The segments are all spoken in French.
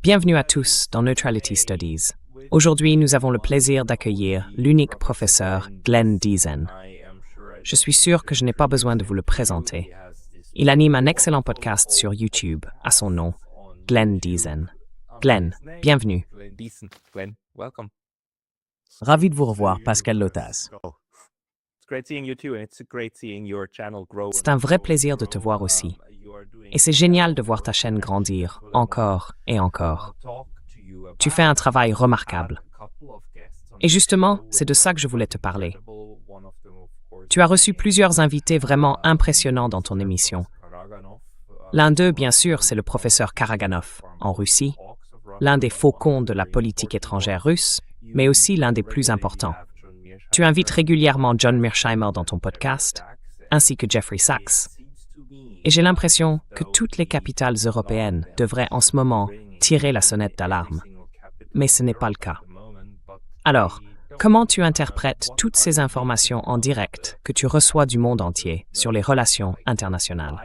Bienvenue à tous dans Neutrality Studies. Aujourd'hui, nous avons le plaisir d'accueillir l'unique professeur Glenn Deason. Je suis sûr que je n'ai pas besoin de vous le présenter. Il anime un excellent podcast sur YouTube à son nom, Glenn Deason. Glenn, bienvenue. Ravi de vous revoir, Pascal Lotaz. C'est un vrai plaisir de te voir aussi. Et c'est génial de voir ta chaîne grandir, encore et encore. Tu fais un travail remarquable. Et justement, c'est de ça que je voulais te parler. Tu as reçu plusieurs invités vraiment impressionnants dans ton émission. L'un d'eux, bien sûr, c'est le professeur Karaganov, en Russie, l'un des faucons de la politique étrangère russe, mais aussi l'un des plus importants. Tu invites régulièrement John Mearsheimer dans ton podcast, ainsi que Jeffrey Sachs. Et j'ai l'impression que toutes les capitales européennes devraient en ce moment tirer la sonnette d'alarme. Mais ce n'est pas le cas. Alors, comment tu interprètes toutes ces informations en direct que tu reçois du monde entier sur les relations internationales?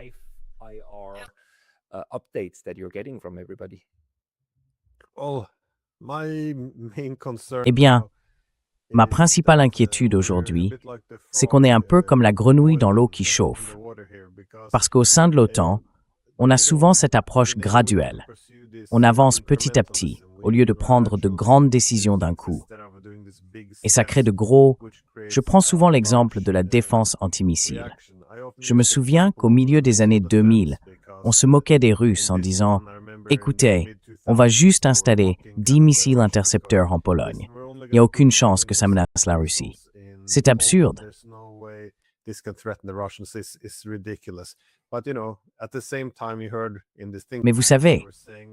Eh bien, ma principale inquiétude aujourd'hui, c'est qu'on est un peu comme la grenouille dans l'eau qui chauffe. Parce qu'au sein de l'OTAN, on a souvent cette approche graduelle. On avance petit à petit, au lieu de prendre de grandes décisions d'un coup. Et ça crée de gros... Je prends souvent l'exemple de la défense antimissile. Je me souviens qu'au milieu des années 2000, on se moquait des Russes en disant « Écoutez, on va juste installer 10 missiles intercepteurs en Pologne. Il n'y a aucune chance que ça menace la Russie. » C'est absurde. Mais vous savez,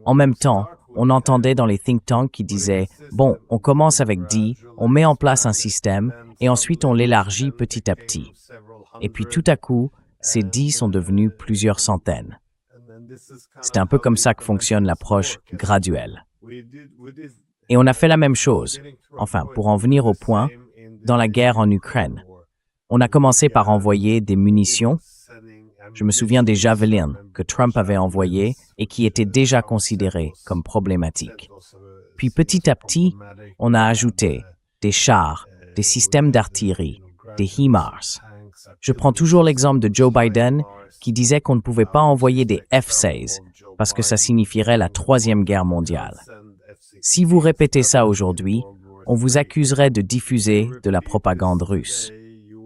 en même temps, on entendait dans les think tanks qui disaient « Bon, on commence avec 10, on met en place un système, et ensuite on l'élargit petit à petit. » Et puis tout à coup, ces 10 sont devenus plusieurs centaines. C'est un peu comme ça que fonctionne l'approche graduelle. Et on a fait la même chose, enfin, pour en venir au point, dans la guerre en Ukraine. On a commencé par envoyer des munitions. Je me souviens des Javelin que Trump avait envoyés et qui étaient déjà considérés comme problématiques. Puis petit à petit, on a ajouté des chars, des systèmes d'artillerie, des HIMARS. Je prends toujours l'exemple de Joe Biden qui disait qu'on ne pouvait pas envoyer des F-16 parce que ça signifierait la Troisième Guerre mondiale. Si vous répétez ça aujourd'hui, on vous accuserait de diffuser de la propagande russe.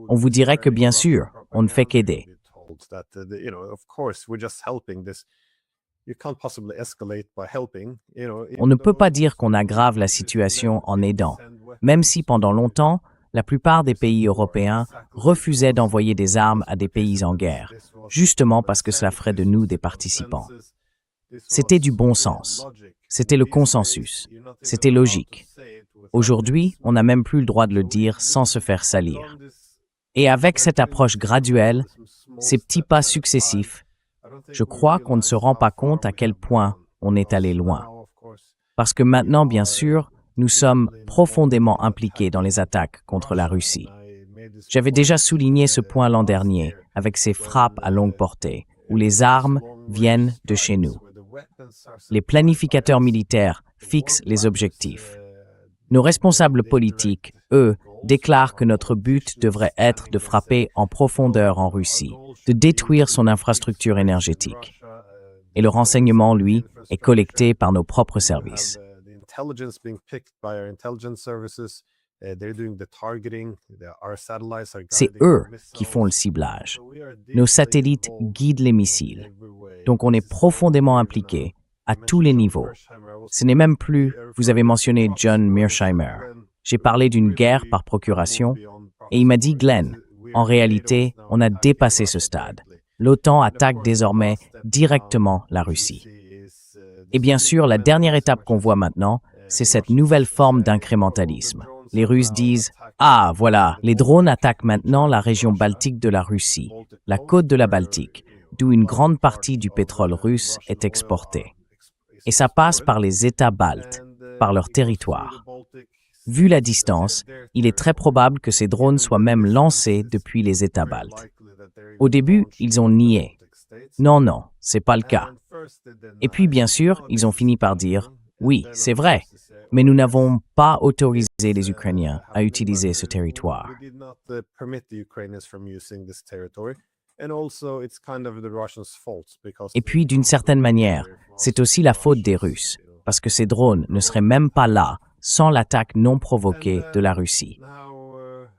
On vous dirait que bien sûr, on ne fait qu'aider. On ne peut pas dire qu'on aggrave la situation en aidant, même si pendant longtemps, la plupart des pays européens refusaient d'envoyer des armes à des pays en guerre, justement parce que cela ferait de nous des participants. C'était du bon sens. C'était le consensus. C'était logique. Aujourd'hui, on n'a même plus le droit de le dire sans se faire salir. Et avec cette approche graduelle, ces petits pas successifs, je crois qu'on ne se rend pas compte à quel point on est allé loin. Parce que maintenant, bien sûr, nous sommes profondément impliqués dans les attaques contre la Russie. J'avais déjà souligné ce point l'an dernier avec ces frappes à longue portée, où les armes viennent de chez nous. Les planificateurs militaires fixent les objectifs. Nos responsables politiques, eux, déclarent que notre but devrait être de frapper en profondeur en Russie, de détruire son infrastructure énergétique. Et le renseignement, lui, est collecté par nos propres services. C'est eux qui font le ciblage. Nos satellites guident les missiles. Donc on est profondément impliqué à tous les niveaux. Ce n'est même plus, vous avez mentionné John Mearsheimer. J'ai parlé d'une guerre par procuration et il m'a dit, Glenn, en réalité, on a dépassé ce stade. L'OTAN attaque désormais directement la Russie. Et bien sûr, la dernière étape qu'on voit maintenant, c'est cette nouvelle forme d'incrémentalisme. Les Russes disent « Ah, voilà, les drones attaquent maintenant la région baltique de la Russie, la côte de la Baltique, d'où une grande partie du pétrole russe est exporté. Et ça passe par les États baltes, par leur territoire. Vu la distance, il est très probable que ces drones soient même lancés depuis les États baltes. Au début, ils ont nié. Non, c'est pas le cas. Et puis, bien sûr, ils ont fini par dire « Oui, c'est vrai, mais nous n'avons pas autorisé les Ukrainiens à utiliser ce territoire. » Et puis, d'une certaine manière, c'est aussi la faute des Russes, parce que ces drones ne seraient même pas là sans l'attaque non provoquée de la Russie.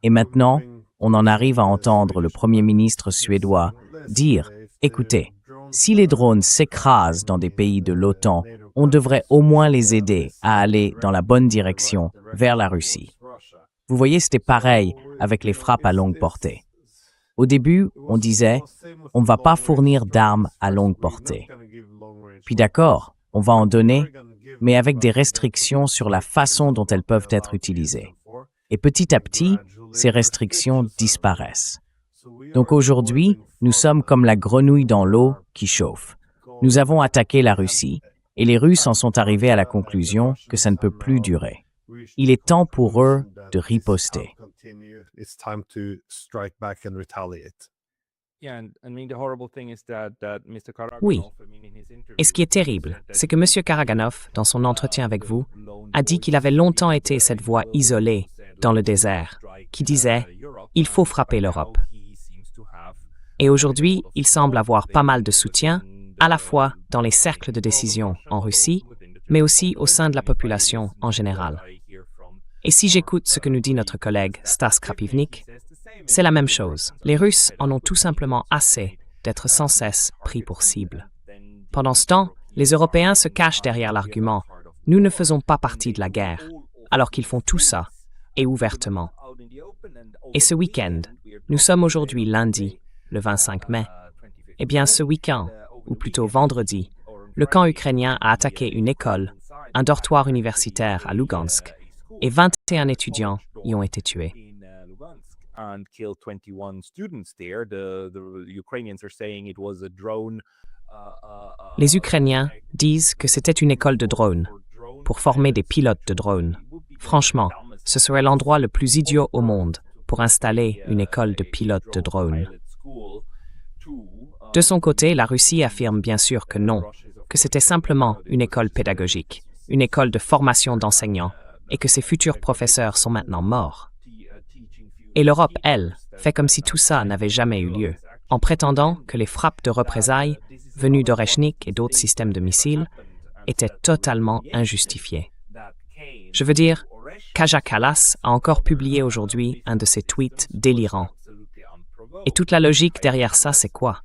Et maintenant, on en arrive à entendre le Premier ministre suédois dire « Écoutez, si les drones s'écrasent dans des pays de l'OTAN, on devrait au moins les aider à aller dans la bonne direction vers la Russie. » Vous voyez, c'était pareil avec les frappes à longue portée. Au début, on disait « On ne va pas fournir d'armes à longue portée. » Puis d'accord, on va en donner, mais avec des restrictions sur la façon dont elles peuvent être utilisées. Et petit à petit, ces restrictions disparaissent. Donc aujourd'hui, nous sommes comme la grenouille dans l'eau qui chauffe. Nous avons attaqué la Russie, et les Russes en sont arrivés à la conclusion que ça ne peut plus durer. Il est temps pour eux de riposter. Oui. Et ce qui est terrible, c'est que M. Karaganov, dans son entretien avec vous, a dit qu'il avait longtemps été cette voix isolée dans le désert, qui disait « Il faut frapper l'Europe ». Et aujourd'hui, il semble avoir pas mal de soutien, à la fois dans les cercles de décision en Russie, mais aussi au sein de la population en général. Et si j'écoute ce que nous dit notre collègue Stas Krapivnik, c'est la même chose. Les Russes en ont tout simplement assez d'être sans cesse pris pour cible. Pendant ce temps, les Européens se cachent derrière l'argument « Nous ne faisons pas partie de la guerre », alors qu'ils font tout ça, et ouvertement. Et ce week-end, nous sommes aujourd'hui lundi, le 25 mai. Eh bien, ce week-end, ou plutôt vendredi, le camp ukrainien a attaqué une école, un dortoir universitaire à Lugansk, et 21 étudiants y ont été tués. Les Ukrainiens disent que c'était une école de drones, pour former des pilotes de drones. Franchement, ce serait l'endroit le plus idiot au monde pour installer une école de pilotes de drones. De son côté, la Russie affirme bien sûr que non, que c'était simplement une école pédagogique, une école de formation d'enseignants, et que ses futurs professeurs sont maintenant morts. Et l'Europe, elle, fait comme si tout ça n'avait jamais eu lieu, en prétendant que les frappes de représailles, venues d'Oreshnik et d'autres systèmes de missiles, étaient totalement injustifiées. Je veux dire, Kaja Kallas a encore publié aujourd'hui un de ses tweets délirants. Et toute la logique derrière ça, c'est quoi?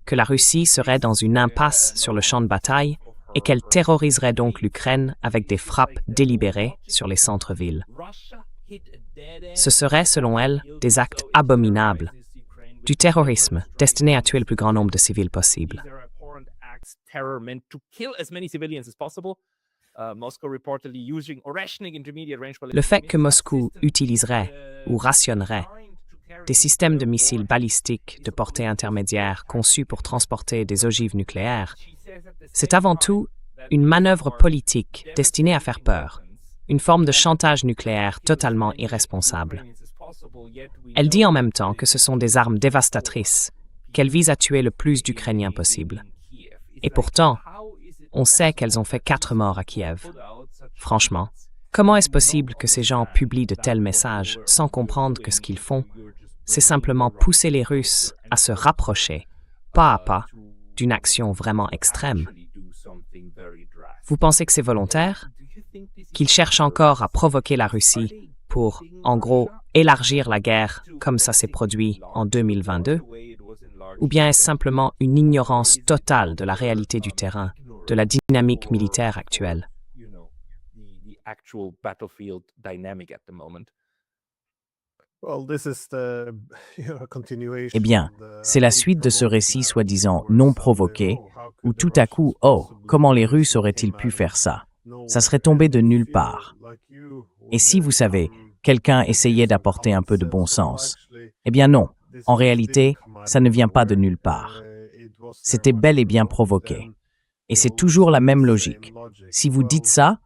Que la Russie serait dans une impasse sur le champ de bataille et qu'elle terroriserait donc l'Ukraine avec des frappes délibérées sur les centres-villes. Ce serait, selon elle, des actes abominables, du terrorisme destiné à tuer le plus grand nombre de civils possible. Le fait que Moscou utiliserait ou rationnerait des systèmes de missiles balistiques de portée intermédiaire conçus pour transporter des ogives nucléaires, c'est avant tout une manœuvre politique destinée à faire peur, une forme de chantage nucléaire totalement irresponsable. Elle dit en même temps que ce sont des armes dévastatrices, qu'elles visent à tuer le plus d'Ukrainiens possible. Et pourtant, on sait qu'elles ont fait 4 morts à Kiev. Franchement, comment est-ce possible que ces gens publient de tels messages sans comprendre que ce qu'ils font, c'est simplement pousser les Russes à se rapprocher, pas à pas, d'une action vraiment extrême? Vous pensez que c'est volontaire? Qu'ils cherchent encore à provoquer la Russie pour, en gros, élargir la guerre comme ça s'est produit en 2022? Ou bien est-ce simplement une ignorance totale de la réalité du terrain, de la dynamique militaire actuelle? Eh bien, c'est la suite de ce récit soi-disant non provoqué, où tout à coup, oh, comment les Russes auraient-ils pu faire ça? Ça serait tombé de nulle part. Et si, vous savez, quelqu'un essayait d'apporter un peu de bon sens, eh bien non, en réalité, ça ne vient pas de nulle part. C'était bel et bien provoqué. Et c'est toujours la même logique. Si vous dites ça,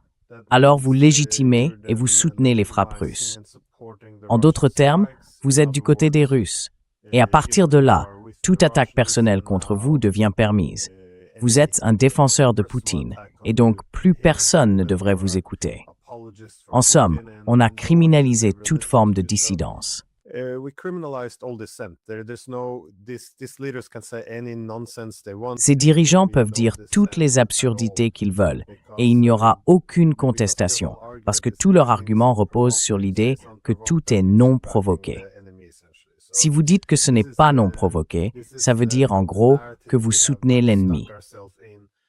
alors vous légitimez et vous soutenez les frappes russes. En d'autres termes, vous êtes du côté des Russes. Et à partir de là, toute attaque personnelle contre vous devient permise. Vous êtes un défenseur de Poutine, et donc plus personne ne devrait vous écouter. En somme, on a criminalisé toute forme de dissidence. Ces dirigeants peuvent dire toutes les absurdités qu'ils veulent, et il n'y aura aucune contestation, parce que tout leur argument repose sur l'idée que tout est non provoqué. Si vous dites que ce n'est pas non provoqué, ça veut dire en gros que vous soutenez l'ennemi.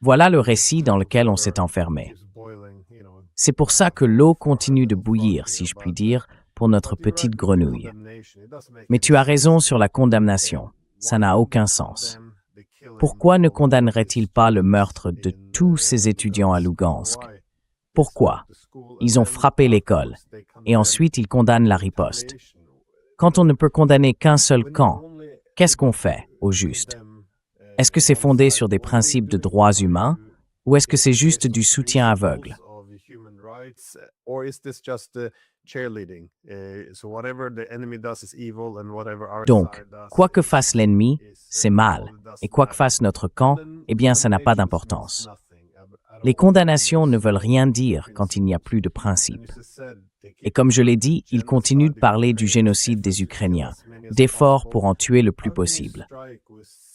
Voilà le récit dans lequel on s'est enfermé. C'est pour ça que l'eau continue de bouillir, si je puis dire, pour notre petite grenouille. Mais tu as raison sur la condamnation. Ça n'a aucun sens. Pourquoi ne condamnerait-il pas le meurtre de tous ces étudiants à Lugansk? Pourquoi? Ils ont frappé l'école, et ensuite ils condamnent la riposte. Quand on ne peut condamner qu'un seul camp, qu'est-ce qu'on fait, au juste? Est-ce que c'est fondé sur des principes de droits humains, ou est-ce que c'est juste du soutien aveugle? Donc, quoi que fasse l'ennemi, c'est mal, et quoi que fasse notre camp, eh bien, ça n'a pas d'importance. Les condamnations ne veulent rien dire quand il n'y a plus de principe. Et comme je l'ai dit, ils continuent de parler du génocide des Ukrainiens, d'efforts pour en tuer le plus possible.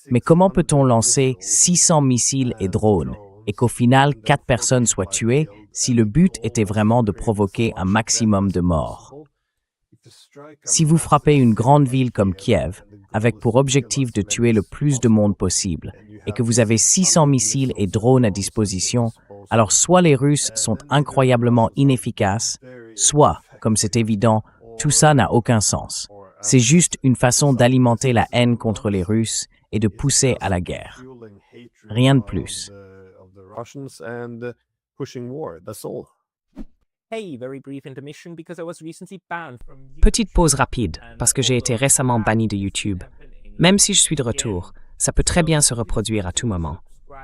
Mais comment peut-on lancer 600 missiles et drones et qu'au final 4 personnes soient tuées si le but était vraiment de provoquer un maximum de morts? Si vous frappez une grande ville comme Kiev, avec pour objectif de tuer le plus de monde possible, et que vous avez 600 missiles et drones à disposition, alors soit les Russes sont incroyablement inefficaces, soit, comme c'est évident, tout ça n'a aucun sens. C'est juste une façon d'alimenter la haine contre les Russes et de pousser à la guerre. Rien de plus. Petite pause rapide, parce que j'ai été récemment banni de YouTube. Même si je suis de retour, ça peut très bien se reproduire à tout moment.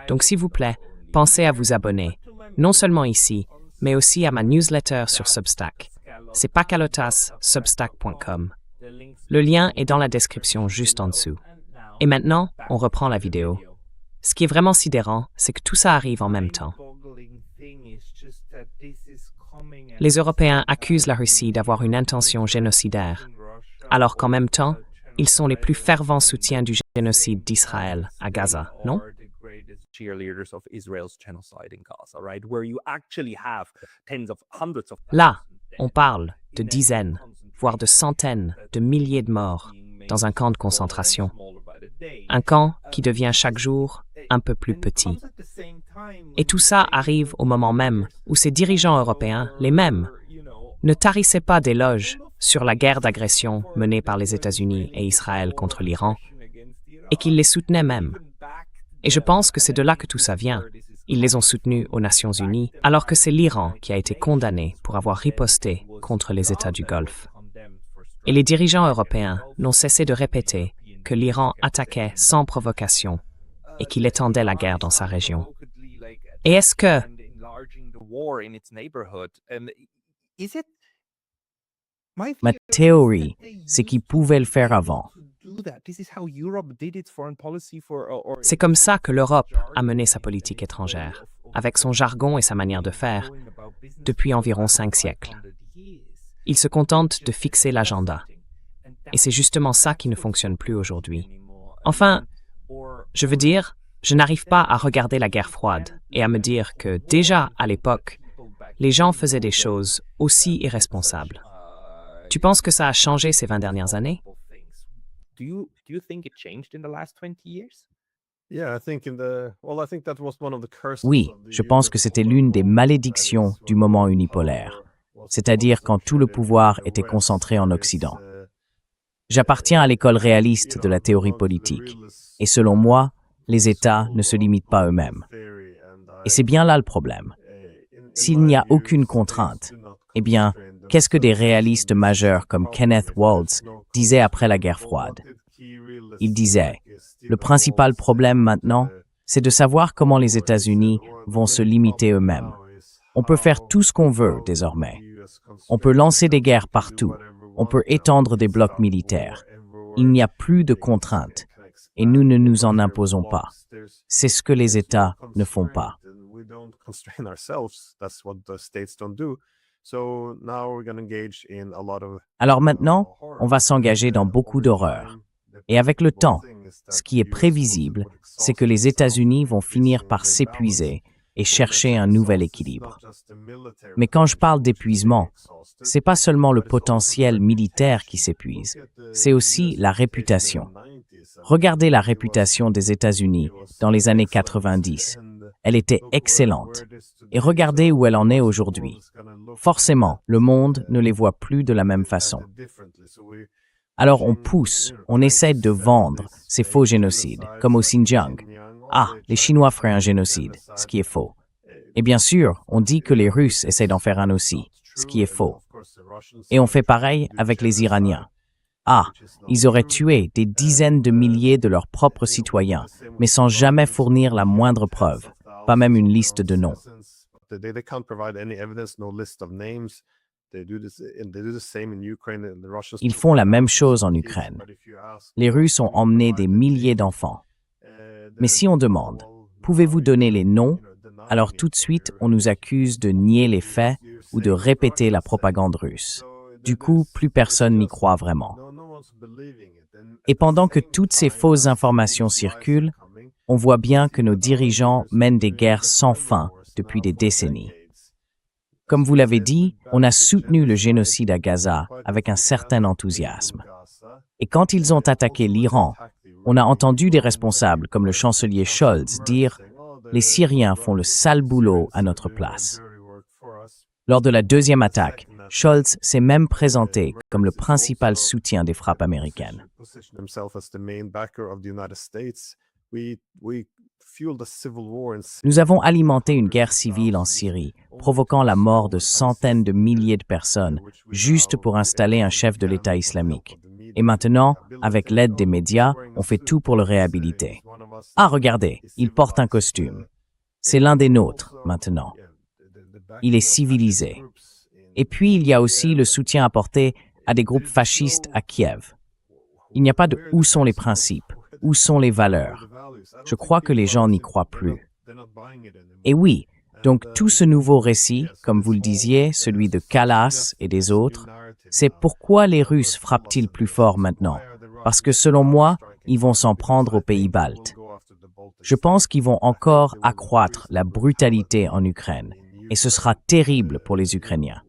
Donc s'il vous plaît, pensez à vous abonner, non seulement ici, mais aussi à ma newsletter sur Substack. C'est pakalotas.substack.com. Le lien est dans la description juste en dessous. Et maintenant, on reprend la vidéo. Ce qui est vraiment sidérant, c'est que tout ça arrive en même temps. Les Européens accusent la Russie d'avoir une intention génocidaire, alors qu'en même temps, ils sont les plus fervents soutiens du génocide d'Israël à Gaza, non? Là, on parle de dizaines, voire de centaines de milliers de morts dans un camp de concentration. Un camp qui devient chaque jour un peu plus petit. Et tout ça arrive au moment même où ces dirigeants européens, les mêmes, ne tarissaient pas d'éloges sur la guerre d'agression menée par les États-Unis et Israël contre l'Iran, et qu'ils les soutenaient même. Et je pense que c'est de là que tout ça vient. Ils les ont soutenus aux Nations Unies, alors que c'est l'Iran qui a été condamné pour avoir riposté contre les États du Golfe. Et les dirigeants européens n'ont cessé de répéter que l'Iran attaquait sans provocation et qu'il étendait la guerre dans sa région. Et est-ce que... Ma théorie, c'est qu'ils pouvaient le faire avant. C'est comme ça que l'Europe a mené sa politique étrangère, avec son jargon et sa manière de faire, depuis environ 5 siècles. Ils se contentent de fixer l'agenda. Et c'est justement ça qui ne fonctionne plus aujourd'hui. Enfin, je veux dire, je n'arrive pas à regarder la guerre froide et à me dire que déjà, à l'époque, les gens faisaient des choses aussi irresponsables. Tu penses que ça a changé ces 20 dernières années? Oui, je pense que c'était l'une des malédictions du moment unipolaire, c'est-à-dire quand tout le pouvoir était concentré en Occident. J'appartiens à l'école réaliste de la théorie politique, et selon moi, les États ne se limitent pas eux-mêmes. Et c'est bien là le problème. S'il n'y a aucune contrainte, eh bien, qu'est-ce que des réalistes majeurs comme Kenneth Waltz disaient après la guerre froide? Il disait, le principal problème maintenant, c'est de savoir comment les États-Unis vont se limiter eux-mêmes. On peut faire tout ce qu'on veut désormais. On peut lancer des guerres partout. On peut étendre des blocs militaires. Il n'y a plus de contraintes. et nous ne nous en imposons pas. C'est ce que les États ne font pas. Alors maintenant, on va s'engager dans beaucoup d'horreurs. Et avec le temps, ce qui est prévisible, c'est que les États-Unis vont finir par s'épuiser et chercher un nouvel équilibre. Mais quand je parle d'épuisement, c'est pas seulement le potentiel militaire qui s'épuise, c'est aussi la réputation. Regardez la réputation des États-Unis dans les années 90. Elle était excellente. Et regardez où elle en est aujourd'hui. Forcément, le monde ne les voit plus de la même façon. Alors on pousse, on essaie de vendre ces faux génocides, comme au Xinjiang. Ah, les Chinois feraient un génocide, ce qui est faux. Et bien sûr, on dit que les Russes essaient d'en faire un aussi, ce qui est faux. Et on fait pareil avec les Iraniens. Ah, ils auraient tué des dizaines de milliers de leurs propres citoyens, mais sans jamais fournir la moindre preuve, pas même une liste de noms. Ils font la même chose en Ukraine. Les Russes ont emmené des milliers d'enfants. Mais si on demande, pouvez-vous donner les noms? Alors tout de suite, on nous accuse de nier les faits ou de répéter la propagande russe. Du coup, plus personne n'y croit vraiment. Et pendant que toutes ces fausses informations circulent, on voit bien que nos dirigeants mènent des guerres sans fin depuis des décennies. Comme vous l'avez dit, on a soutenu le génocide à Gaza avec un certain enthousiasme. Et quand ils ont attaqué l'Iran, on a entendu des responsables comme le chancelier Scholz dire « Les Syriens font le sale boulot à notre place ». Lors de la deuxième attaque, Scholz s'est même présenté comme le principal soutien des frappes américaines. Nous avons alimenté une guerre civile en Syrie, provoquant la mort de centaines de milliers de personnes, juste pour installer un chef de l'État islamique. Et maintenant, avec l'aide des médias, on fait tout pour le réhabiliter. Ah, regardez, il porte un costume. C'est l'un des nôtres, maintenant. Il est civilisé. Et puis, il y a aussi le soutien apporté à des groupes fascistes à Kiev. Il n'y a pas de « où sont les principes ?» Où sont les valeurs? Je crois que les gens n'y croient plus. Et oui, donc tout ce nouveau récit, comme vous le disiez, celui de Kallas et des autres, c'est pourquoi les Russes frappent-ils plus fort maintenant? Parce que selon moi, ils vont s'en prendre aux pays baltes. Je pense qu'ils vont encore accroître la brutalité en Ukraine, et ce sera terrible pour les Ukrainiens.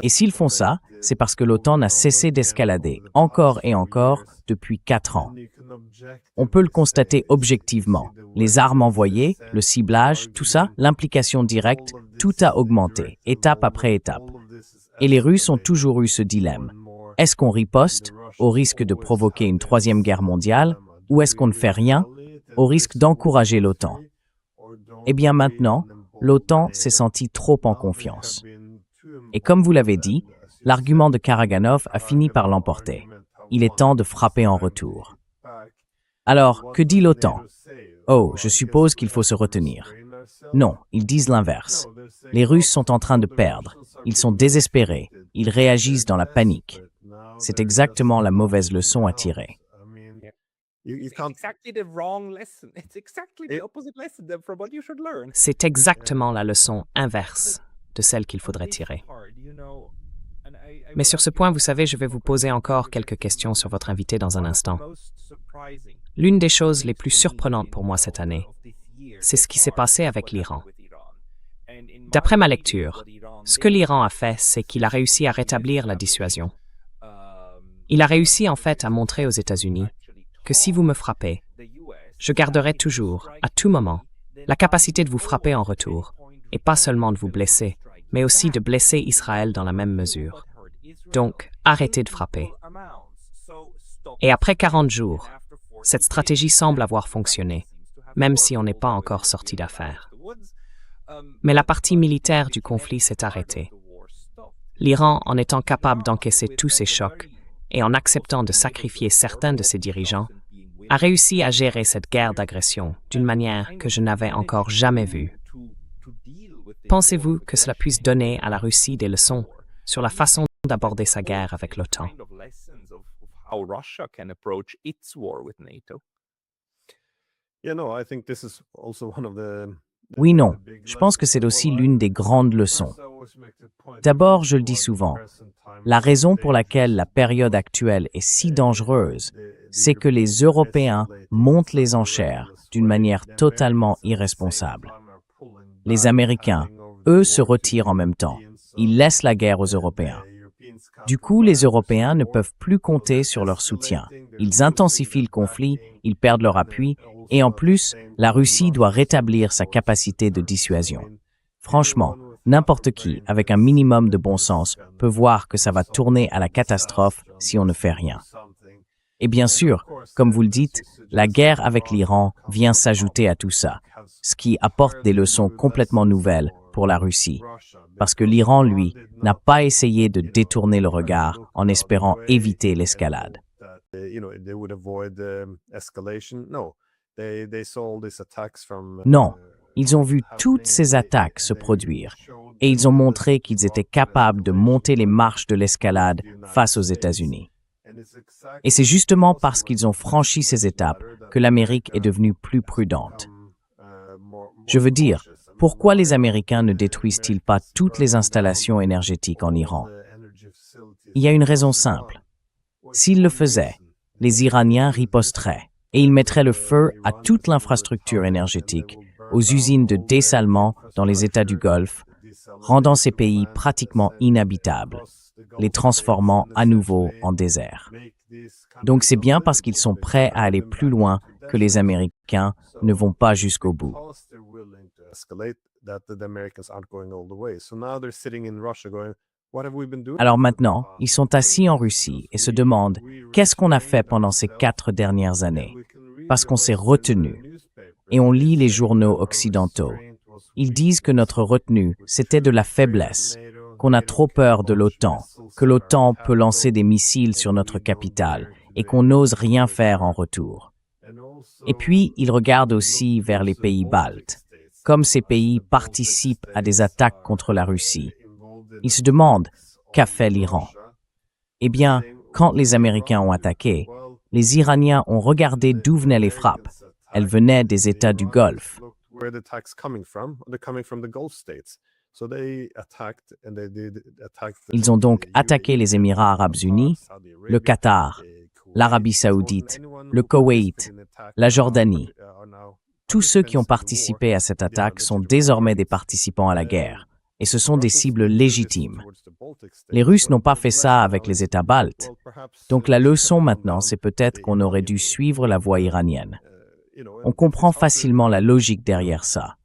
Et s'ils font ça, c'est parce que l'OTAN n'a cessé d'escalader, encore et encore, depuis 4 ans. On peut le constater objectivement. Les armes envoyées, le ciblage, tout ça, l'implication directe, tout a augmenté, étape après étape. Et les Russes ont toujours eu ce dilemme. Est-ce qu'on riposte, au risque de provoquer une 3e guerre mondiale, ou est-ce qu'on ne fait rien, au risque d'encourager l'OTAN? Eh bien maintenant, l'OTAN s'est sentie trop en confiance. Et comme vous l'avez dit, l'argument de Karaganov a fini par l'emporter. Il est temps de frapper en retour. Alors, que dit l'OTAN? Oh, je suppose qu'il faut se retenir. Non, ils disent l'inverse. Les Russes sont en train de perdre. Ils sont désespérés. Ils réagissent dans la panique. C'est exactement la mauvaise leçon à tirer. C'est exactement la leçon inverse de celle qu'il faudrait tirer. Mais sur ce point, vous savez, je vais vous poser encore quelques questions sur votre invité dans un instant. L'une des choses les plus surprenantes pour moi cette année, c'est ce qui s'est passé avec l'Iran. D'après ma lecture, ce que l'Iran a fait, c'est qu'il a réussi à rétablir la dissuasion. Il a réussi en fait à montrer aux États-Unis que si vous me frappez, je garderai toujours, à tout moment, la capacité de vous frapper en retour, et pas seulement de vous blesser, mais aussi de blesser Israël dans la même mesure. Donc, arrêtez de frapper. Et après 40 jours, cette stratégie semble avoir fonctionné, même si on n'est pas encore sorti d'affaire. Mais la partie militaire du conflit s'est arrêtée. L'Iran, en étant capable d'encaisser tous ces chocs et en acceptant de sacrifier certains de ses dirigeants, a réussi à gérer cette guerre d'agression d'une manière que je n'avais encore jamais vue. Pensez-vous que cela puisse donner à la Russie des leçons sur la façon d'aborder sa guerre avec l'OTAN. Oui, non. Je pense que c'est aussi l'une des grandes leçons. D'abord, je le dis souvent, la raison pour laquelle la période actuelle est si dangereuse, c'est que les Européens montent les enchères d'une manière totalement irresponsable. Les Américains, eux, se retirent en même temps. Ils laissent la guerre aux Européens. Du coup, les Européens ne peuvent plus compter sur leur soutien. Ils intensifient le conflit, ils perdent leur appui, et en plus, la Russie doit rétablir sa capacité de dissuasion. Franchement, n'importe qui, avec un minimum de bon sens, peut voir que ça va tourner à la catastrophe si on ne fait rien. Et bien sûr, comme vous le dites, la guerre avec l'Iran vient s'ajouter à tout ça, ce qui apporte des leçons complètement nouvelles pour la Russie. Parce que l'Iran, lui, n'a pas essayé de détourner le regard en espérant éviter l'escalade. Non, ils ont vu toutes ces attaques se produire et ils ont montré qu'ils étaient capables de monter les marches de l'escalade face aux États-Unis. Et c'est justement parce qu'ils ont franchi ces étapes que l'Amérique est devenue plus prudente. Je veux dire, pourquoi les Américains ne détruisent-ils pas toutes les installations énergétiques en Iran? Il y a une raison simple. S'ils le faisaient, les Iraniens riposteraient et ils mettraient le feu à toute l'infrastructure énergétique, aux usines de dessalement dans les États du Golfe, rendant ces pays pratiquement inhabitables, les transformant à nouveau en désert. Donc c'est bien parce qu'ils sont prêts à aller plus loin que les Américains ne vont pas jusqu'au bout. Alors maintenant, ils sont assis en Russie et se demandent qu'est-ce qu'on a fait pendant ces 4 dernières années, parce qu'on s'est retenu. Et on lit les journaux occidentaux. Ils disent que notre retenue, c'était de la faiblesse, qu'on a trop peur de l'OTAN, que l'OTAN peut lancer des missiles sur notre capitale et qu'on n'ose rien faire en retour. Et puis, ils regardent aussi vers les pays baltes. Comme ces pays participent à des attaques contre la Russie, ils se demandent qu'a fait l'Iran. Eh bien, quand les Américains ont attaqué, les Iraniens ont regardé d'où venaient les frappes. Elles venaient des États du Golfe. Ils ont donc attaqué les Émirats arabes unis, le Qatar, l'Arabie saoudite, le Koweït, la Jordanie. Tous ceux qui ont participé à cette attaque sont désormais des participants à la guerre, et ce sont des cibles légitimes. Les Russes n'ont pas fait ça avec les États baltes. Donc la leçon maintenant, c'est peut-être qu'on aurait dû suivre la voie iranienne. On comprend facilement la logique derrière ça.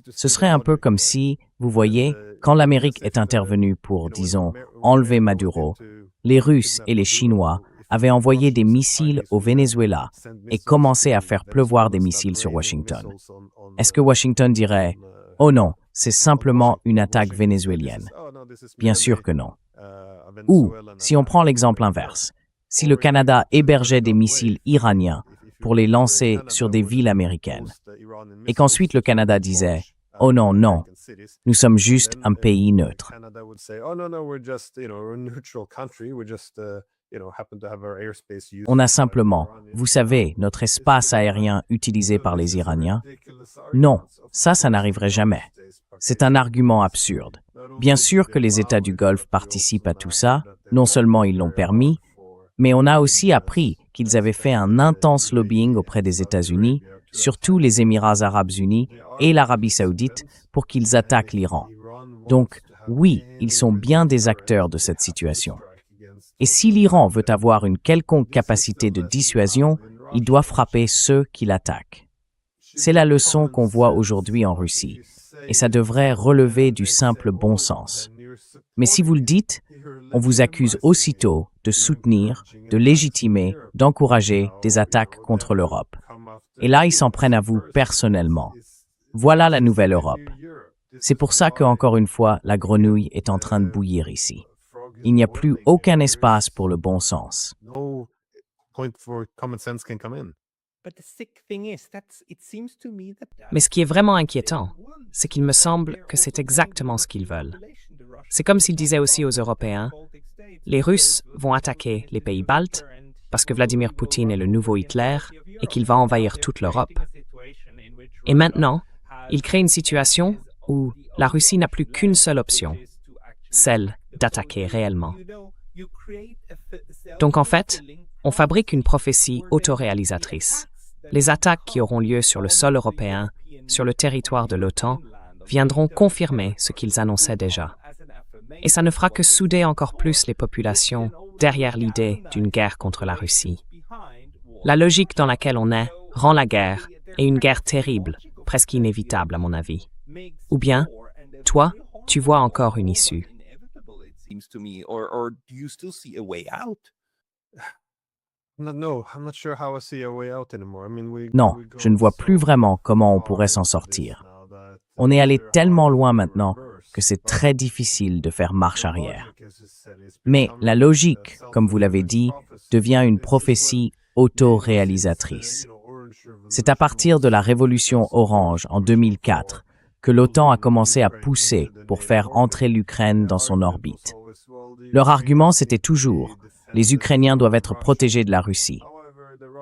Ce serait un peu comme si, vous voyez, quand l'Amérique est intervenue pour, disons, enlever Maduro, les Russes et les Chinois avaient envoyé des missiles au Venezuela et commencé à faire pleuvoir des missiles sur Washington. Est-ce que Washington dirait « Oh non, c'est simplement une attaque vénézuélienne » ? Bien sûr que non. Ou, si on prend l'exemple inverse, si le Canada hébergeait des missiles iraniens pour les lancer sur des villes américaines, et qu'ensuite le Canada disait « Oh non, non, nous sommes juste un pays neutre ». On a simplement, vous savez, notre espace aérien utilisé par les Iraniens. Non, ça n'arriverait jamais. C'est un argument absurde. Bien sûr que les États du Golfe participent à tout ça, non seulement ils l'ont permis, mais on a aussi appris qu'ils avaient fait un intense lobbying auprès des États-Unis, surtout les Émirats arabes unis et l'Arabie saoudite, pour qu'ils attaquent l'Iran. Donc, oui, ils sont bien des acteurs de cette situation. Et si l'Iran veut avoir une quelconque capacité de dissuasion, il doit frapper ceux qui l'attaquent. C'est la leçon qu'on voit aujourd'hui en Russie, et ça devrait relever du simple bon sens. Mais si vous le dites, on vous accuse aussitôt de soutenir, de légitimer, d'encourager des attaques contre l'Europe. Et là, ils s'en prennent à vous personnellement. Voilà la nouvelle Europe. C'est pour ça que, encore une fois, la grenouille est en train de bouillir ici. Il n'y a plus aucun espace pour le bon sens. Mais ce qui est vraiment inquiétant, c'est qu'il me semble que c'est exactement ce qu'ils veulent. C'est comme s'ils disaient aussi aux Européens, Les Russes vont attaquer les pays baltes parce que Vladimir Poutine est le nouveau Hitler et qu'il va envahir toute l'Europe. Et maintenant, il crée une situation où la Russie n'a plus qu'une seule option, celle d'attaquer réellement. Donc en fait, on fabrique une prophétie autoréalisatrice. Les attaques qui auront lieu sur le sol européen, sur le territoire de l'OTAN, viendront confirmer ce qu'ils annonçaient déjà. Et ça ne fera que souder encore plus les populations derrière l'idée d'une guerre contre la Russie. La logique dans laquelle on est rend la guerre, et une guerre terrible, presque inévitable à mon avis. Ou bien, toi, tu vois encore une issue. Non, je ne vois plus vraiment comment on pourrait s'en sortir. On est allé tellement loin maintenant que c'est très difficile de faire marche arrière. Mais la logique, comme vous l'avez dit, devient une prophétie autoréalisatrice. C'est à partir de la révolution orange en 2004 que l'OTAN a commencé à pousser pour faire entrer l'Ukraine dans son orbite. Leur argument, c'était toujours « les Ukrainiens doivent être protégés de la Russie ».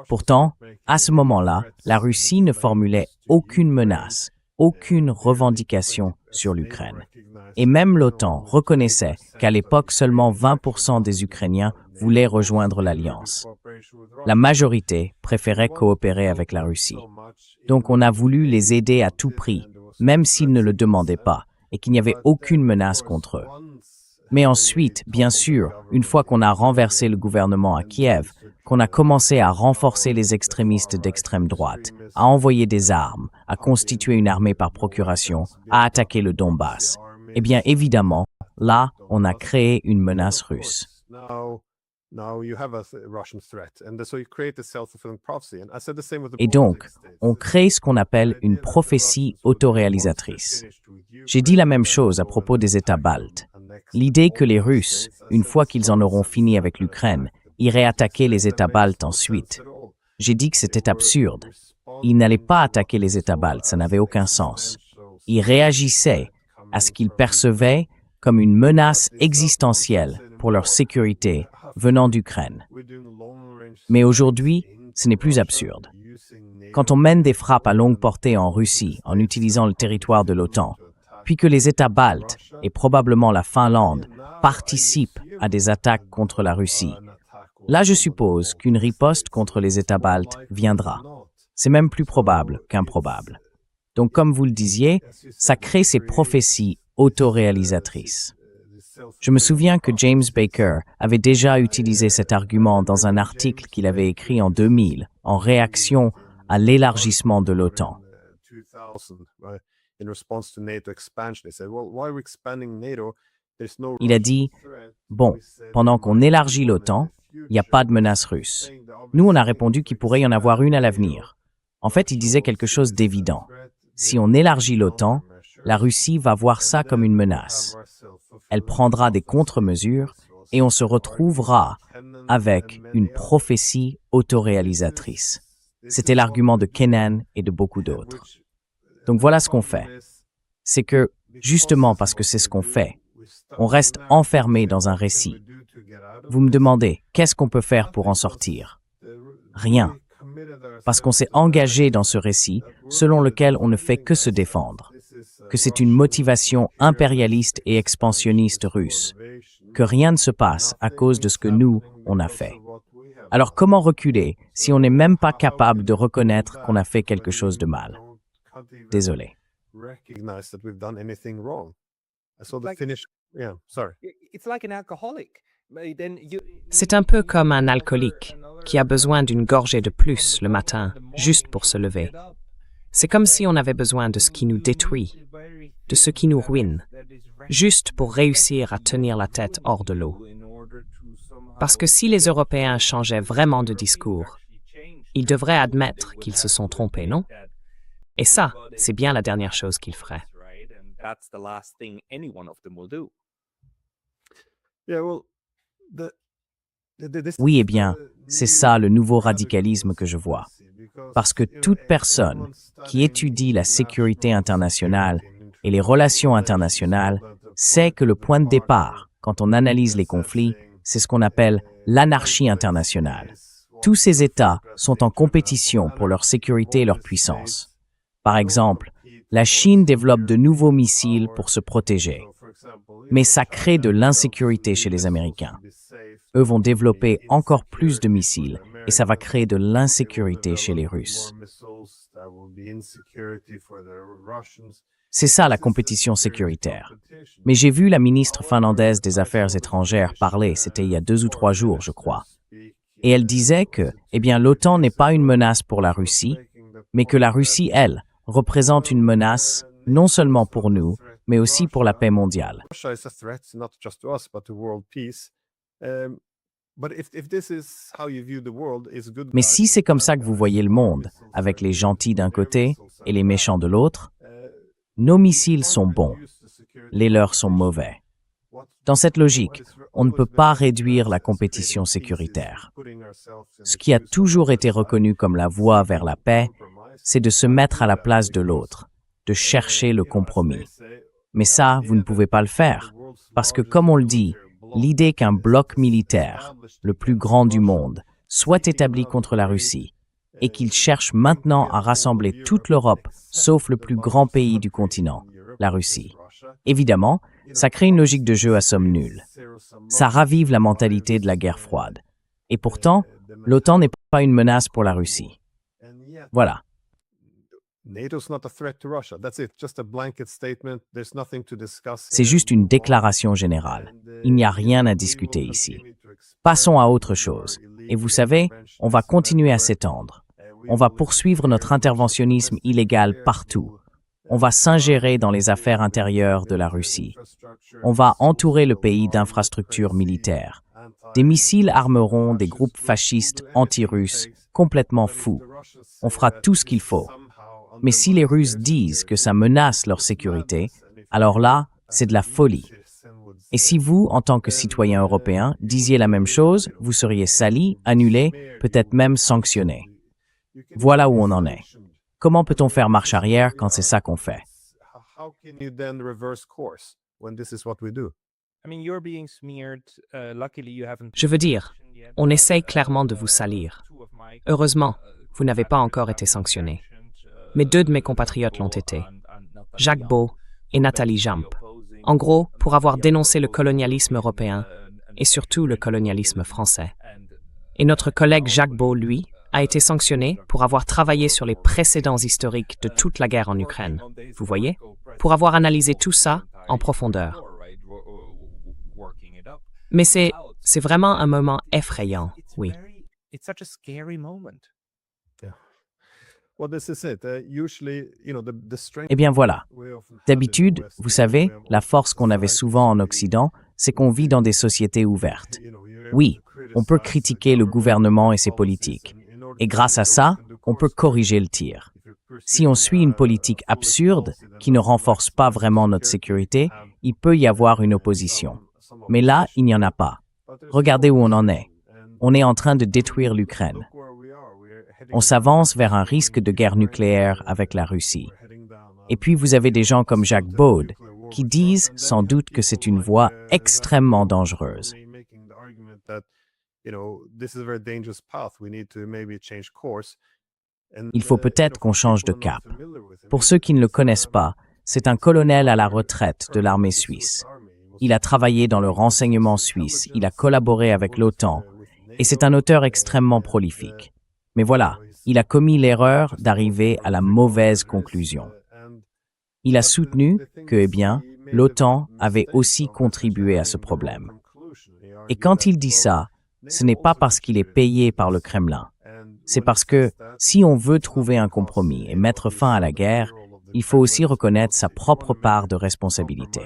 Pourtant, à ce moment-là, la Russie ne formulait aucune menace, aucune revendication sur l'Ukraine. Et même l'OTAN reconnaissait qu'à l'époque, seulement 20% des Ukrainiens voulaient rejoindre l'Alliance. La majorité préférait coopérer avec la Russie. Donc on a voulu les aider à tout prix, même s'ils ne le demandaient pas, et qu'il n'y avait aucune menace contre eux. Mais ensuite, bien sûr, une fois qu'on a renversé le gouvernement à Kiev, qu'on a commencé à renforcer les extrémistes d'extrême droite, à envoyer des armes, à constituer une armée par procuration, à attaquer le Donbass, eh bien évidemment, là, on a créé une menace russe. Et donc, on crée ce qu'on appelle une prophétie autoréalisatrice. J'ai dit la même chose à propos des États baltes. L'idée que les Russes, une fois qu'ils en auront fini avec l'Ukraine, iraient attaquer les États baltes ensuite. J'ai dit que c'était absurde. Ils n'allaient pas attaquer les États baltes, ça n'avait aucun sens. Ils réagissaient à ce qu'ils percevaient comme une menace existentielle pour leur sécurité venant d'Ukraine. Mais aujourd'hui, ce n'est plus absurde. Quand on mène des frappes à longue portée en Russie en utilisant le territoire de l'OTAN, puis que les États baltes et probablement la Finlande participent à des attaques contre la Russie, là je suppose qu'une riposte contre les États baltes viendra. C'est même plus probable qu'improbable. Donc comme vous le disiez, ça crée ces prophéties autoréalisatrices. Je me souviens que James Baker avait déjà utilisé cet argument dans un article qu'il avait écrit en 2000 en réaction à l'élargissement de l'OTAN. Il a dit, bon, pendant qu'on élargit l'OTAN, il n'y a pas de menace russe. Nous, on a répondu qu'il pourrait y en avoir une à l'avenir. En fait, il disait quelque chose d'évident. Si on élargit l'OTAN, la Russie va voir ça comme une menace. Elle prendra des contre-mesures et on se retrouvera avec une prophétie autoréalisatrice. C'était l'argument de Kennan et de beaucoup d'autres. Donc voilà ce qu'on fait. C'est que, justement parce que c'est ce qu'on fait, on reste enfermé dans un récit. Vous me demandez, qu'est-ce qu'on peut faire pour en sortir? Rien. Parce qu'on s'est engagé dans ce récit selon lequel on ne fait que se défendre, que c'est une motivation impérialiste et expansionniste russe, que rien ne se passe à cause de ce que nous, on a fait. Alors comment reculer si on n'est même pas capable de reconnaître qu'on a fait quelque chose de mal? Désolé. C'est un peu comme un alcoolique qui a besoin d'une gorgée de plus le matin, juste pour se lever. C'est comme si on avait besoin de ce qui nous détruit, de ce qui nous ruine, juste pour réussir à tenir la tête hors de l'eau. Parce que si les Européens changeaient vraiment de discours, ils devraient admettre qu'ils se sont trompés, non? Et ça, c'est bien la dernière chose qu'ils feraient. Oui, eh bien, c'est ça le nouveau radicalisme que je vois. Parce que toute personne qui étudie la sécurité internationale et les relations internationales sait que le point de départ, quand on analyse les conflits, c'est ce qu'on appelle l'anarchie internationale. Tous ces États sont en compétition pour leur sécurité et leur puissance. Par exemple, la Chine développe de nouveaux missiles pour se protéger. Mais ça crée de l'insécurité chez les Américains. Eux vont développer encore plus de missiles et ça va créer de l'insécurité chez les Russes. C'est ça la compétition sécuritaire. Mais j'ai vu la ministre finlandaise des Affaires étrangères parler, c'était il y a 2 ou 3 jours, je crois. Et elle disait que, l'OTAN n'est pas une menace pour la Russie, mais que la Russie, elle, représente une menace non seulement pour nous, mais aussi pour la paix mondiale. Mais si c'est comme ça que vous voyez le monde, avec les gentils d'un côté et les méchants de l'autre, nos missiles sont bons, les leurs sont mauvais. Dans cette logique, on ne peut pas réduire la compétition sécuritaire. Ce qui a toujours été reconnu comme la voie vers la paix, c'est de se mettre à la place de l'autre, de chercher le compromis. Mais ça, vous ne pouvez pas le faire, parce que comme on le dit, l'idée qu'un bloc militaire, le plus grand du monde, soit établi contre la Russie, et qu'il cherche maintenant à rassembler toute l'Europe, sauf le plus grand pays du continent, la Russie. Évidemment, ça crée une logique de jeu à somme nulle. Ça ravive la mentalité de la guerre froide. Et pourtant, l'OTAN n'est pas une menace pour la Russie. Voilà. C'est juste une déclaration générale. Il n'y a rien à discuter ici. Passons à autre chose. Et vous savez, on va continuer à s'étendre. On va poursuivre notre interventionnisme illégal partout. On va s'ingérer dans les affaires intérieures de la Russie. On va entourer le pays d'infrastructures militaires. Des missiles armeront des groupes fascistes anti-russes complètement fous. On fera tout ce qu'il faut. Mais si les Russes disent que ça menace leur sécurité, alors là, c'est de la folie. Et si vous, en tant que citoyen européen, disiez la même chose, vous seriez sali, annulé, peut-être même sanctionné. Voilà où on en est. Comment peut-on faire marche arrière quand c'est ça qu'on fait? Je veux dire, on essaye clairement de vous salir. Heureusement, vous n'avez pas encore été sanctionné. Mais 2 de mes compatriotes l'ont été, Jacques Beau et Nathalie Jamp. En gros, pour avoir dénoncé le colonialisme européen et surtout le colonialisme français. Et notre collègue Jacques Beau, lui, a été sanctionné pour avoir travaillé sur les précédents historiques de toute la guerre en Ukraine. Vous voyez? Pour avoir analysé tout ça en profondeur. Mais c'est vraiment un moment effrayant, oui. Eh bien voilà. D'habitude, vous savez, la force qu'on avait souvent en Occident, c'est qu'on vit dans des sociétés ouvertes. Oui, on peut critiquer le gouvernement et ses politiques. Et grâce à ça, on peut corriger le tir. Si on suit une politique absurde qui ne renforce pas vraiment notre sécurité, il peut y avoir une opposition. Mais là, il n'y en a pas. Regardez où on en est. On est en train de détruire l'Ukraine. On s'avance vers un risque de guerre nucléaire avec la Russie. Et puis vous avez des gens comme Jacques Beau qui disent sans doute que c'est une voie extrêmement dangereuse. Il faut peut-être qu'on change de cap. Pour ceux qui ne le connaissent pas, c'est un colonel à la retraite de l'armée suisse. Il a travaillé dans le renseignement suisse, il a collaboré avec l'OTAN, et c'est un auteur extrêmement prolifique. Mais voilà, il a commis l'erreur d'arriver à la mauvaise conclusion. Il a soutenu que, l'OTAN avait aussi contribué à ce problème. Et quand il dit ça, ce n'est pas parce qu'il est payé par le Kremlin. C'est parce que, si on veut trouver un compromis et mettre fin à la guerre, il faut aussi reconnaître sa propre part de responsabilité.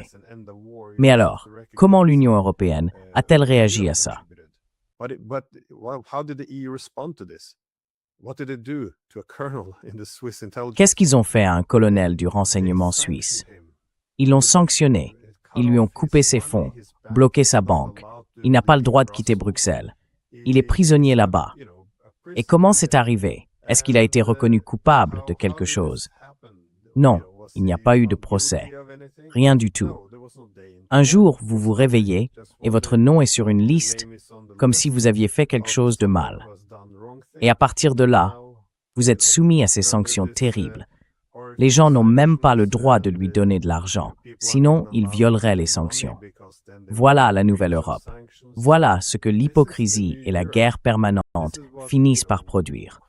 Mais alors, comment l'Union européenne a-t-elle réagi à ça? Qu'est-ce qu'ils ont fait à un colonel du renseignement suisse? Ils l'ont sanctionné, ils lui ont coupé ses fonds, bloqué sa banque. Il n'a pas le droit de quitter Bruxelles. Il est prisonnier là-bas. Et comment c'est arrivé? Est-ce qu'il a été reconnu coupable de quelque chose? Non, Il n'y a pas eu de procès. Rien du tout. Un jour, vous vous réveillez et votre nom est sur une liste comme si vous aviez fait quelque chose de mal. Et à partir de là, vous êtes soumis à ces sanctions terribles. Les gens n'ont même pas le droit de lui donner de l'argent, sinon ils violeraient les sanctions. Voilà la nouvelle Europe. Voilà ce que l'hypocrisie et la guerre permanente finissent par produire.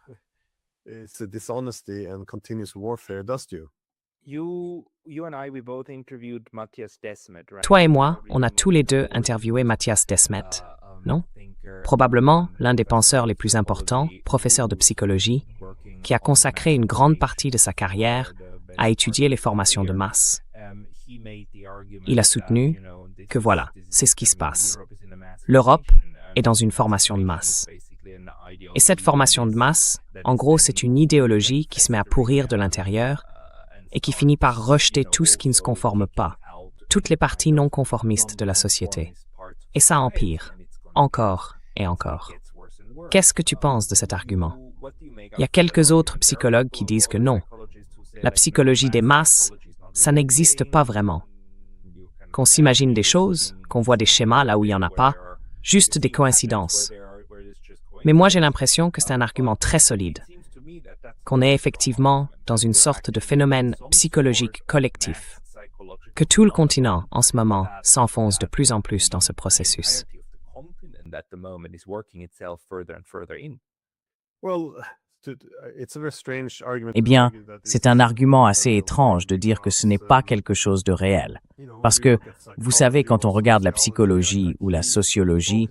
Toi et moi, on a tous les deux interviewé Matthias Desmet, non? Probablement l'un des penseurs les plus importants, professeur de psychologie, qui a consacré une grande partie de sa carrière à étudier les formations de masse. Il a soutenu que voilà, c'est ce qui se passe. L'Europe est dans une formation de masse. Et cette formation de masse, en gros, c'est une idéologie qui se met à pourrir de l'intérieur et qui finit par rejeter tout ce qui ne se conforme pas, toutes les parties non conformistes de la société. Et ça empire, encore et encore. Qu'est-ce que tu penses de cet argument? Il y a quelques autres psychologues qui disent que non. La psychologie des masses, ça n'existe pas vraiment. Qu'on s'imagine des choses, qu'on voit des schémas là où il n'y en a pas, juste des coïncidences. Mais moi j'ai l'impression que c'est un argument très solide, qu'on est effectivement dans une sorte de phénomène psychologique collectif, que tout le continent en ce moment s'enfonce de plus en plus dans ce processus. Eh bien, c'est un argument assez étrange de dire que ce n'est pas quelque chose de réel. Parce que, vous savez, quand on regarde la psychologie ou la sociologie,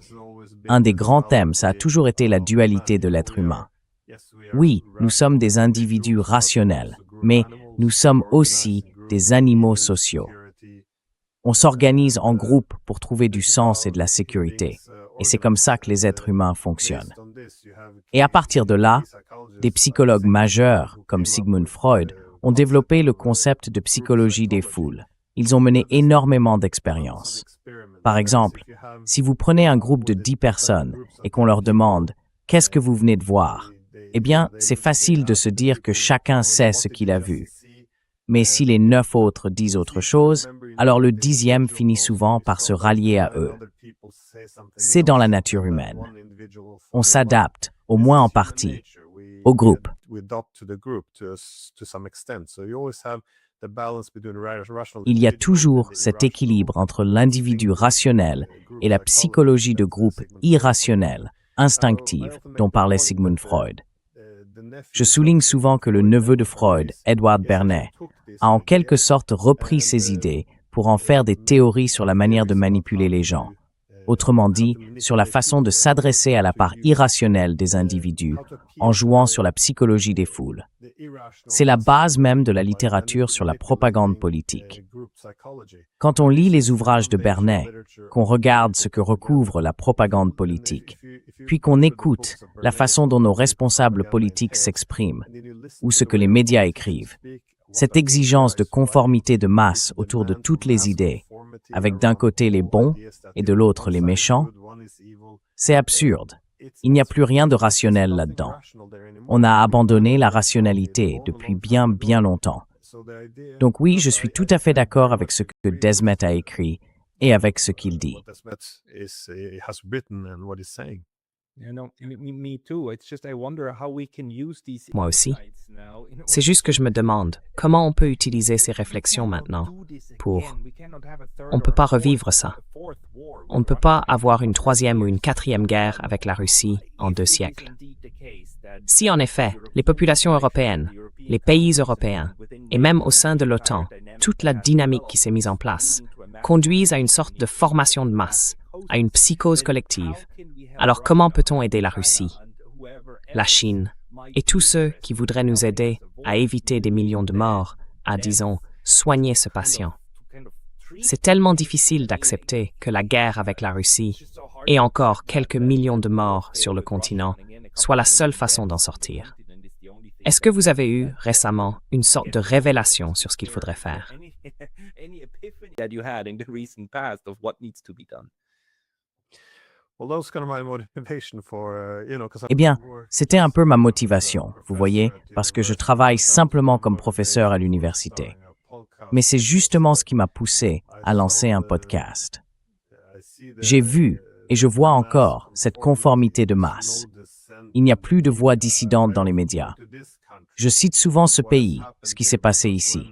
un des grands thèmes, ça a toujours été la dualité de l'être humain. Oui, nous sommes des individus rationnels, mais nous sommes aussi des animaux sociaux. On s'organise en groupe pour trouver du sens et de la sécurité. Et c'est comme ça que les êtres humains fonctionnent. Et à partir de là, des psychologues majeurs, comme Sigmund Freud, ont développé le concept de psychologie des foules. Ils ont mené énormément d'expériences. Par exemple, si vous prenez un groupe de 10 personnes et qu'on leur demande « Qu'est-ce que vous venez de voir ?» Eh bien, c'est facile de se dire que chacun sait ce qu'il a vu. Mais si les 9 autres disent autre chose, alors le 10e finit souvent par se rallier à eux. C'est dans la nature humaine. On s'adapte, au moins en partie, au groupe. Il y a toujours cet équilibre entre l'individu rationnel et la psychologie de groupe irrationnelle, instinctive, dont parlait Sigmund Freud. Je souligne souvent que le neveu de Freud, Edward Bernays, a en quelque sorte repris ces idées pour en faire des théories sur la manière de manipuler les gens. Autrement dit, sur la façon de s'adresser à la part irrationnelle des individus, en jouant sur la psychologie des foules. C'est la base même de la littérature sur la propagande politique. Quand on lit les ouvrages de Bernays, qu'on regarde ce que recouvre la propagande politique, puis qu'on écoute la façon dont nos responsables politiques s'expriment, ou ce que les médias écrivent, cette exigence de conformité de masse autour de toutes les idées, avec d'un côté les bons et de l'autre les méchants, c'est absurde. Il n'y a plus rien de rationnel là-dedans. On a abandonné la rationalité depuis bien, bien longtemps. Donc oui, je suis tout à fait d'accord avec ce que Desmet a écrit et avec ce qu'il dit. Moi aussi. C'est juste que je me demande comment on peut utiliser ces réflexions maintenant pour... On ne peut pas revivre ça. On ne peut pas avoir une 3e ou une 4e guerre avec la Russie en 2 siècles. Si en effet, les populations européennes, les pays européens, et même au sein de l'OTAN, toute la dynamique qui s'est mise en place, conduisent à une sorte de formation de masse, à une psychose collective, alors comment peut-on aider la Russie, la Chine, et tous ceux qui voudraient nous aider à éviter des millions de morts, à, disons, soigner ce patient? C'est tellement difficile d'accepter que la guerre avec la Russie, et encore quelques millions de morts sur le continent, soit la seule façon d'en sortir. Est-ce que vous avez eu récemment une sorte de révélation sur ce qu'il faudrait faire? Eh bien, c'était un peu ma motivation, vous voyez, parce que je travaille simplement comme professeur à l'université. Mais c'est justement ce qui m'a poussé à lancer un podcast. J'ai vu, et je vois encore, cette conformité de masse. Il n'y a plus de voix dissidentes dans les médias. Je cite souvent ce pays, ce qui s'est passé ici.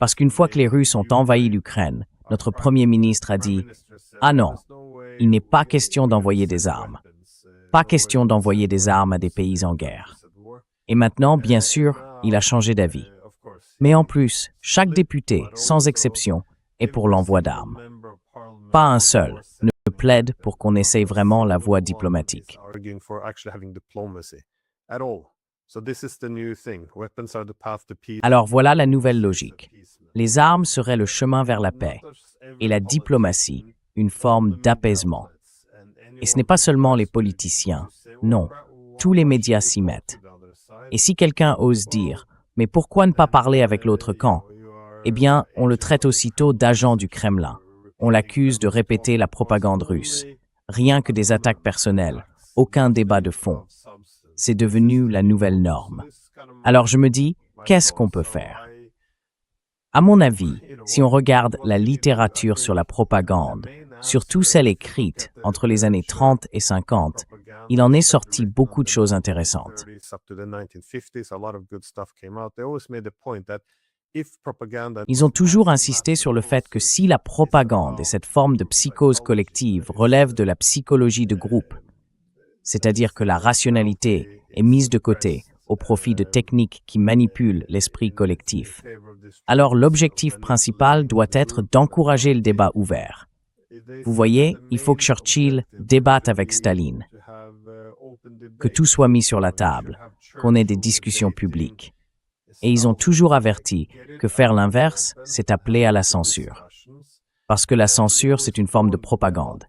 Parce qu'une fois que les Russes ont envahi l'Ukraine, notre Premier ministre a dit « Ah non, il n'est pas question d'envoyer des armes. Pas question d'envoyer des armes à des pays en guerre. » Et maintenant, bien sûr, il a changé d'avis. Mais en plus, chaque député, sans exception, est pour l'envoi d'armes. Pas un seul ne plaide pour qu'on essaye vraiment la voie diplomatique. Alors voilà la nouvelle logique. Les armes seraient le chemin vers la paix et la diplomatie, une forme d'apaisement. Et ce n'est pas seulement les politiciens, non, tous les médias s'y mettent. Et si quelqu'un ose dire « Mais pourquoi ne pas parler avec l'autre camp ?» Eh bien, on le traite aussitôt d'agent du Kremlin. On l'accuse de répéter la propagande russe. Rien que des attaques personnelles, aucun débat de fond. C'est devenu la nouvelle norme. Alors je me dis, qu'est-ce qu'on peut faire? À mon avis, si on regarde la littérature sur la propagande, surtout celle écrite entre les années 30 et 50, il en est sorti beaucoup de choses intéressantes. Ils ont toujours insisté sur le fait que si la propagande et cette forme de psychose collective relèvent de la psychologie de groupe, c'est-à-dire que la rationalité est mise de côté au profit de techniques qui manipulent l'esprit collectif, alors l'objectif principal doit être d'encourager le débat ouvert. Vous voyez, il faut que Churchill débatte avec Staline, que tout soit mis sur la table, qu'on ait des discussions publiques. Et ils ont toujours averti que faire l'inverse, c'est appeler à la censure. Parce que la censure, c'est une forme de propagande.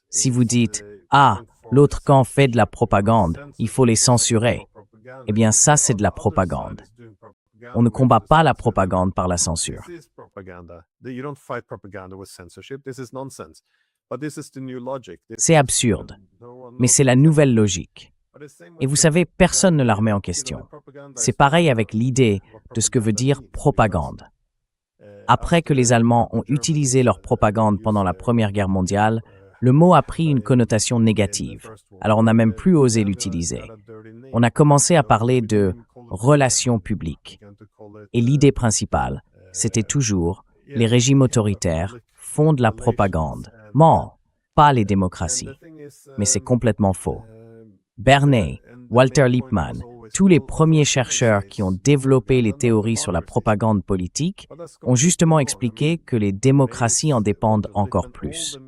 Si vous dites « Ah, l'autre camp fait de la propagande, il faut les censurer », eh bien ça, c'est de la propagande. On ne combat pas la propagande par la censure. C'est absurde, mais c'est la nouvelle logique. Et vous savez, personne ne la remet en question. C'est pareil avec l'idée de ce que veut dire propagande. Après que les Allemands ont utilisé leur propagande pendant la Première Guerre mondiale, le mot a pris une connotation négative, alors on n'a même plus osé l'utiliser. On a commencé à parler de relations publiques. Et l'idée principale, c'était toujours les régimes autoritaires font de la propagande. Ment, pas les démocraties. Mais c'est complètement faux. Bernays, Walter Lippmann, tous les premiers chercheurs qui ont développé les théories sur la propagande politique ont justement expliqué que les démocraties en dépendent encore plus.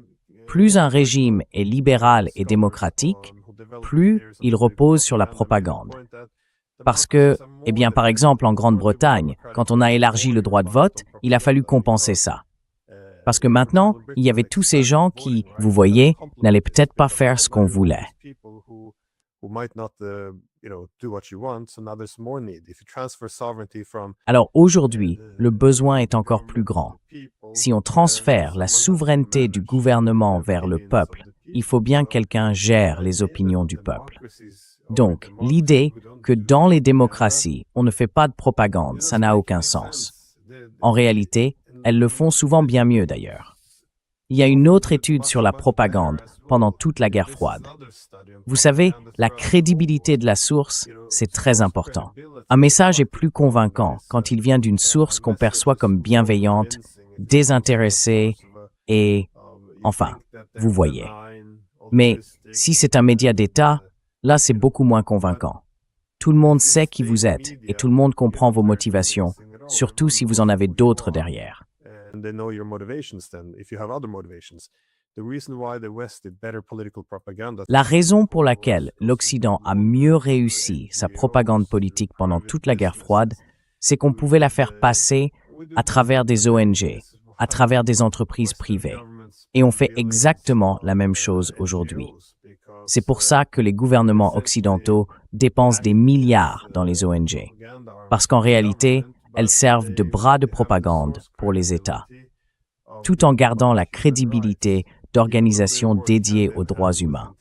Plus un régime est libéral et démocratique, plus il repose sur la propagande. Parce que, eh bien, par exemple, en Grande-Bretagne, quand on a élargi le droit de vote, il a fallu compenser ça. Parce que maintenant, il y avait tous ces gens qui, vous voyez, n'allaient peut-être pas faire ce qu'on voulait. Alors aujourd'hui, le besoin est encore plus grand. Si on transfère la souveraineté du gouvernement vers le peuple, il faut bien que quelqu'un gère les opinions du peuple. Donc, l'idée que dans les démocraties, on ne fait pas de propagande, ça n'a aucun sens. En réalité, elles le font souvent bien mieux d'ailleurs. Il y a une autre étude sur la propagande pendant toute la guerre froide. Vous savez, la crédibilité de la source, c'est très important. Un message est plus convaincant quand il vient d'une source qu'on perçoit comme bienveillante, désintéressée et... enfin, vous voyez. Mais si c'est un média d'État, là c'est beaucoup moins convaincant. Tout le monde sait qui vous êtes et tout le monde comprend vos motivations, surtout si vous en avez d'autres derrière. La raison pour laquelle l'Occident a mieux réussi sa propagande politique pendant toute la guerre froide, c'est qu'on pouvait la faire passer à travers des ONG, à travers des entreprises privées. Et on fait exactement la même chose aujourd'hui. C'est pour ça que les gouvernements occidentaux dépensent des milliards dans les ONG. Parce qu'en réalité, elles servent de bras de propagande pour les États, tout en gardant la crédibilité d'organisations dédiées aux droits humains.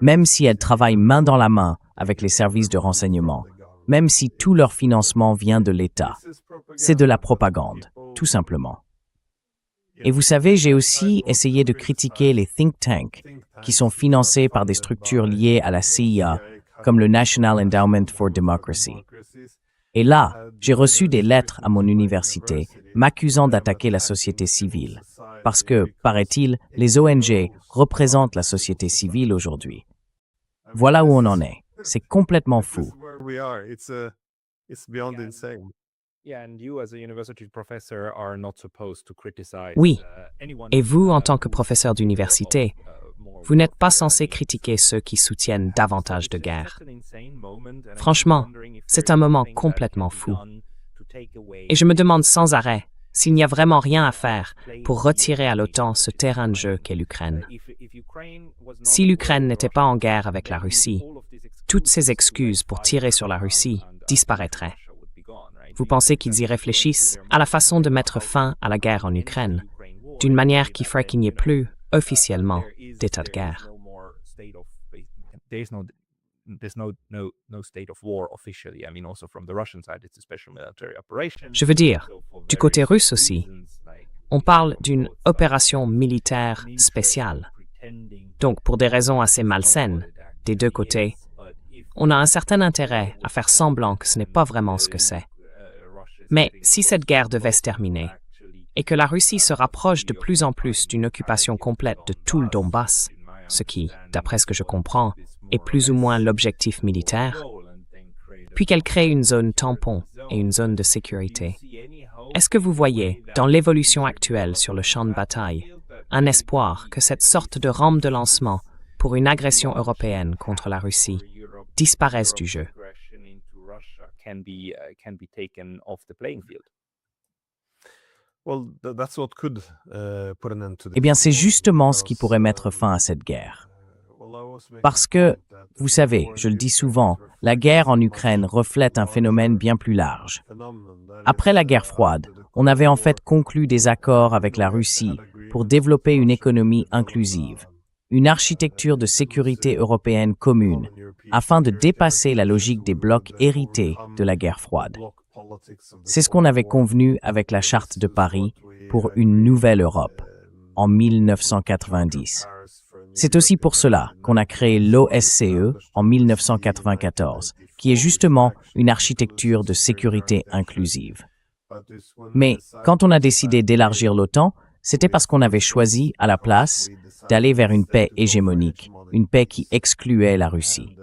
Même si elles travaillent main dans la main avec les services de renseignement, même si tout leur financement vient de l'État. C'est de la propagande, tout simplement. Et vous savez, j'ai aussi essayé de critiquer les think tanks qui sont financés par des structures liées à la CIA, comme le National Endowment for Democracy. Et là, j'ai reçu des lettres à mon université m'accusant d'attaquer la société civile, parce que, paraît-il, les ONG représentent la société civile aujourd'hui. Voilà où on en est. C'est complètement fou. Oui, et vous, en tant que professeur d'université, vous n'êtes pas censé critiquer ceux qui soutiennent davantage de guerre. Franchement, c'est un moment complètement fou. Et je me demande sans arrêt s'il n'y a vraiment rien à faire pour retirer à l'OTAN ce terrain de jeu qu'est l'Ukraine. Si l'Ukraine n'était pas en guerre avec la Russie, toutes ces excuses pour tirer sur la Russie disparaîtraient. Vous pensez qu'ils y réfléchissent à la façon de mettre fin à la guerre en Ukraine, d'une manière qui ferait qu'il n'y ait plus, officiellement, d'état de guerre? Je veux dire, du côté russe aussi, on parle d'une opération militaire spéciale. Donc, pour des raisons assez malsaines, des deux côtés, on a un certain intérêt à faire semblant que ce n'est pas vraiment ce que c'est. Mais si cette guerre devait se terminer, et que la Russie se rapproche de plus en plus d'une occupation complète de tout le Donbass, ce qui, d'après ce que je comprends, est plus ou moins l'objectif militaire, puis qu'elle crée une zone tampon et une zone de sécurité, est-ce que vous voyez, dans l'évolution actuelle sur le champ de bataille, un espoir que cette sorte de rampe de lancement pour une agression européenne contre la Russie disparaisse du jeu? Eh bien, c'est justement ce qui pourrait mettre fin à cette guerre. Parce que, vous savez, je le dis souvent, la guerre en Ukraine reflète un phénomène bien plus large. Après la guerre froide, on avait en fait conclu des accords avec la Russie pour développer une économie inclusive, une architecture de sécurité européenne commune, afin de dépasser la logique des blocs hérités de la guerre froide. C'est ce qu'on avait convenu avec la Charte de Paris pour une nouvelle Europe, en 1990. C'est aussi pour cela qu'on a créé l'OSCE en 1994, qui est justement une architecture de sécurité inclusive. Mais quand on a décidé d'élargir l'OTAN, c'était parce qu'on avait choisi, à la place, d'aller vers une paix hégémonique, une paix qui excluait la Russie.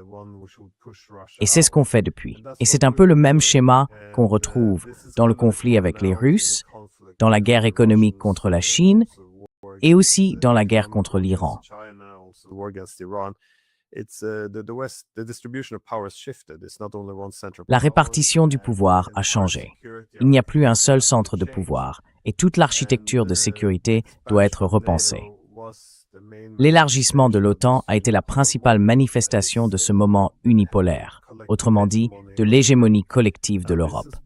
Et c'est ce qu'on fait depuis. Et c'est un peu le même schéma qu'on retrouve dans le conflit avec les Russes, dans la guerre économique contre la Chine et aussi dans la guerre contre l'Iran. La répartition du pouvoir a changé. Il n'y a plus un seul centre de pouvoir et toute l'architecture de sécurité doit être repensée. L'élargissement de l'OTAN a été la principale manifestation de ce moment unipolaire, autrement dit, de l'hégémonie collective de l'Europe.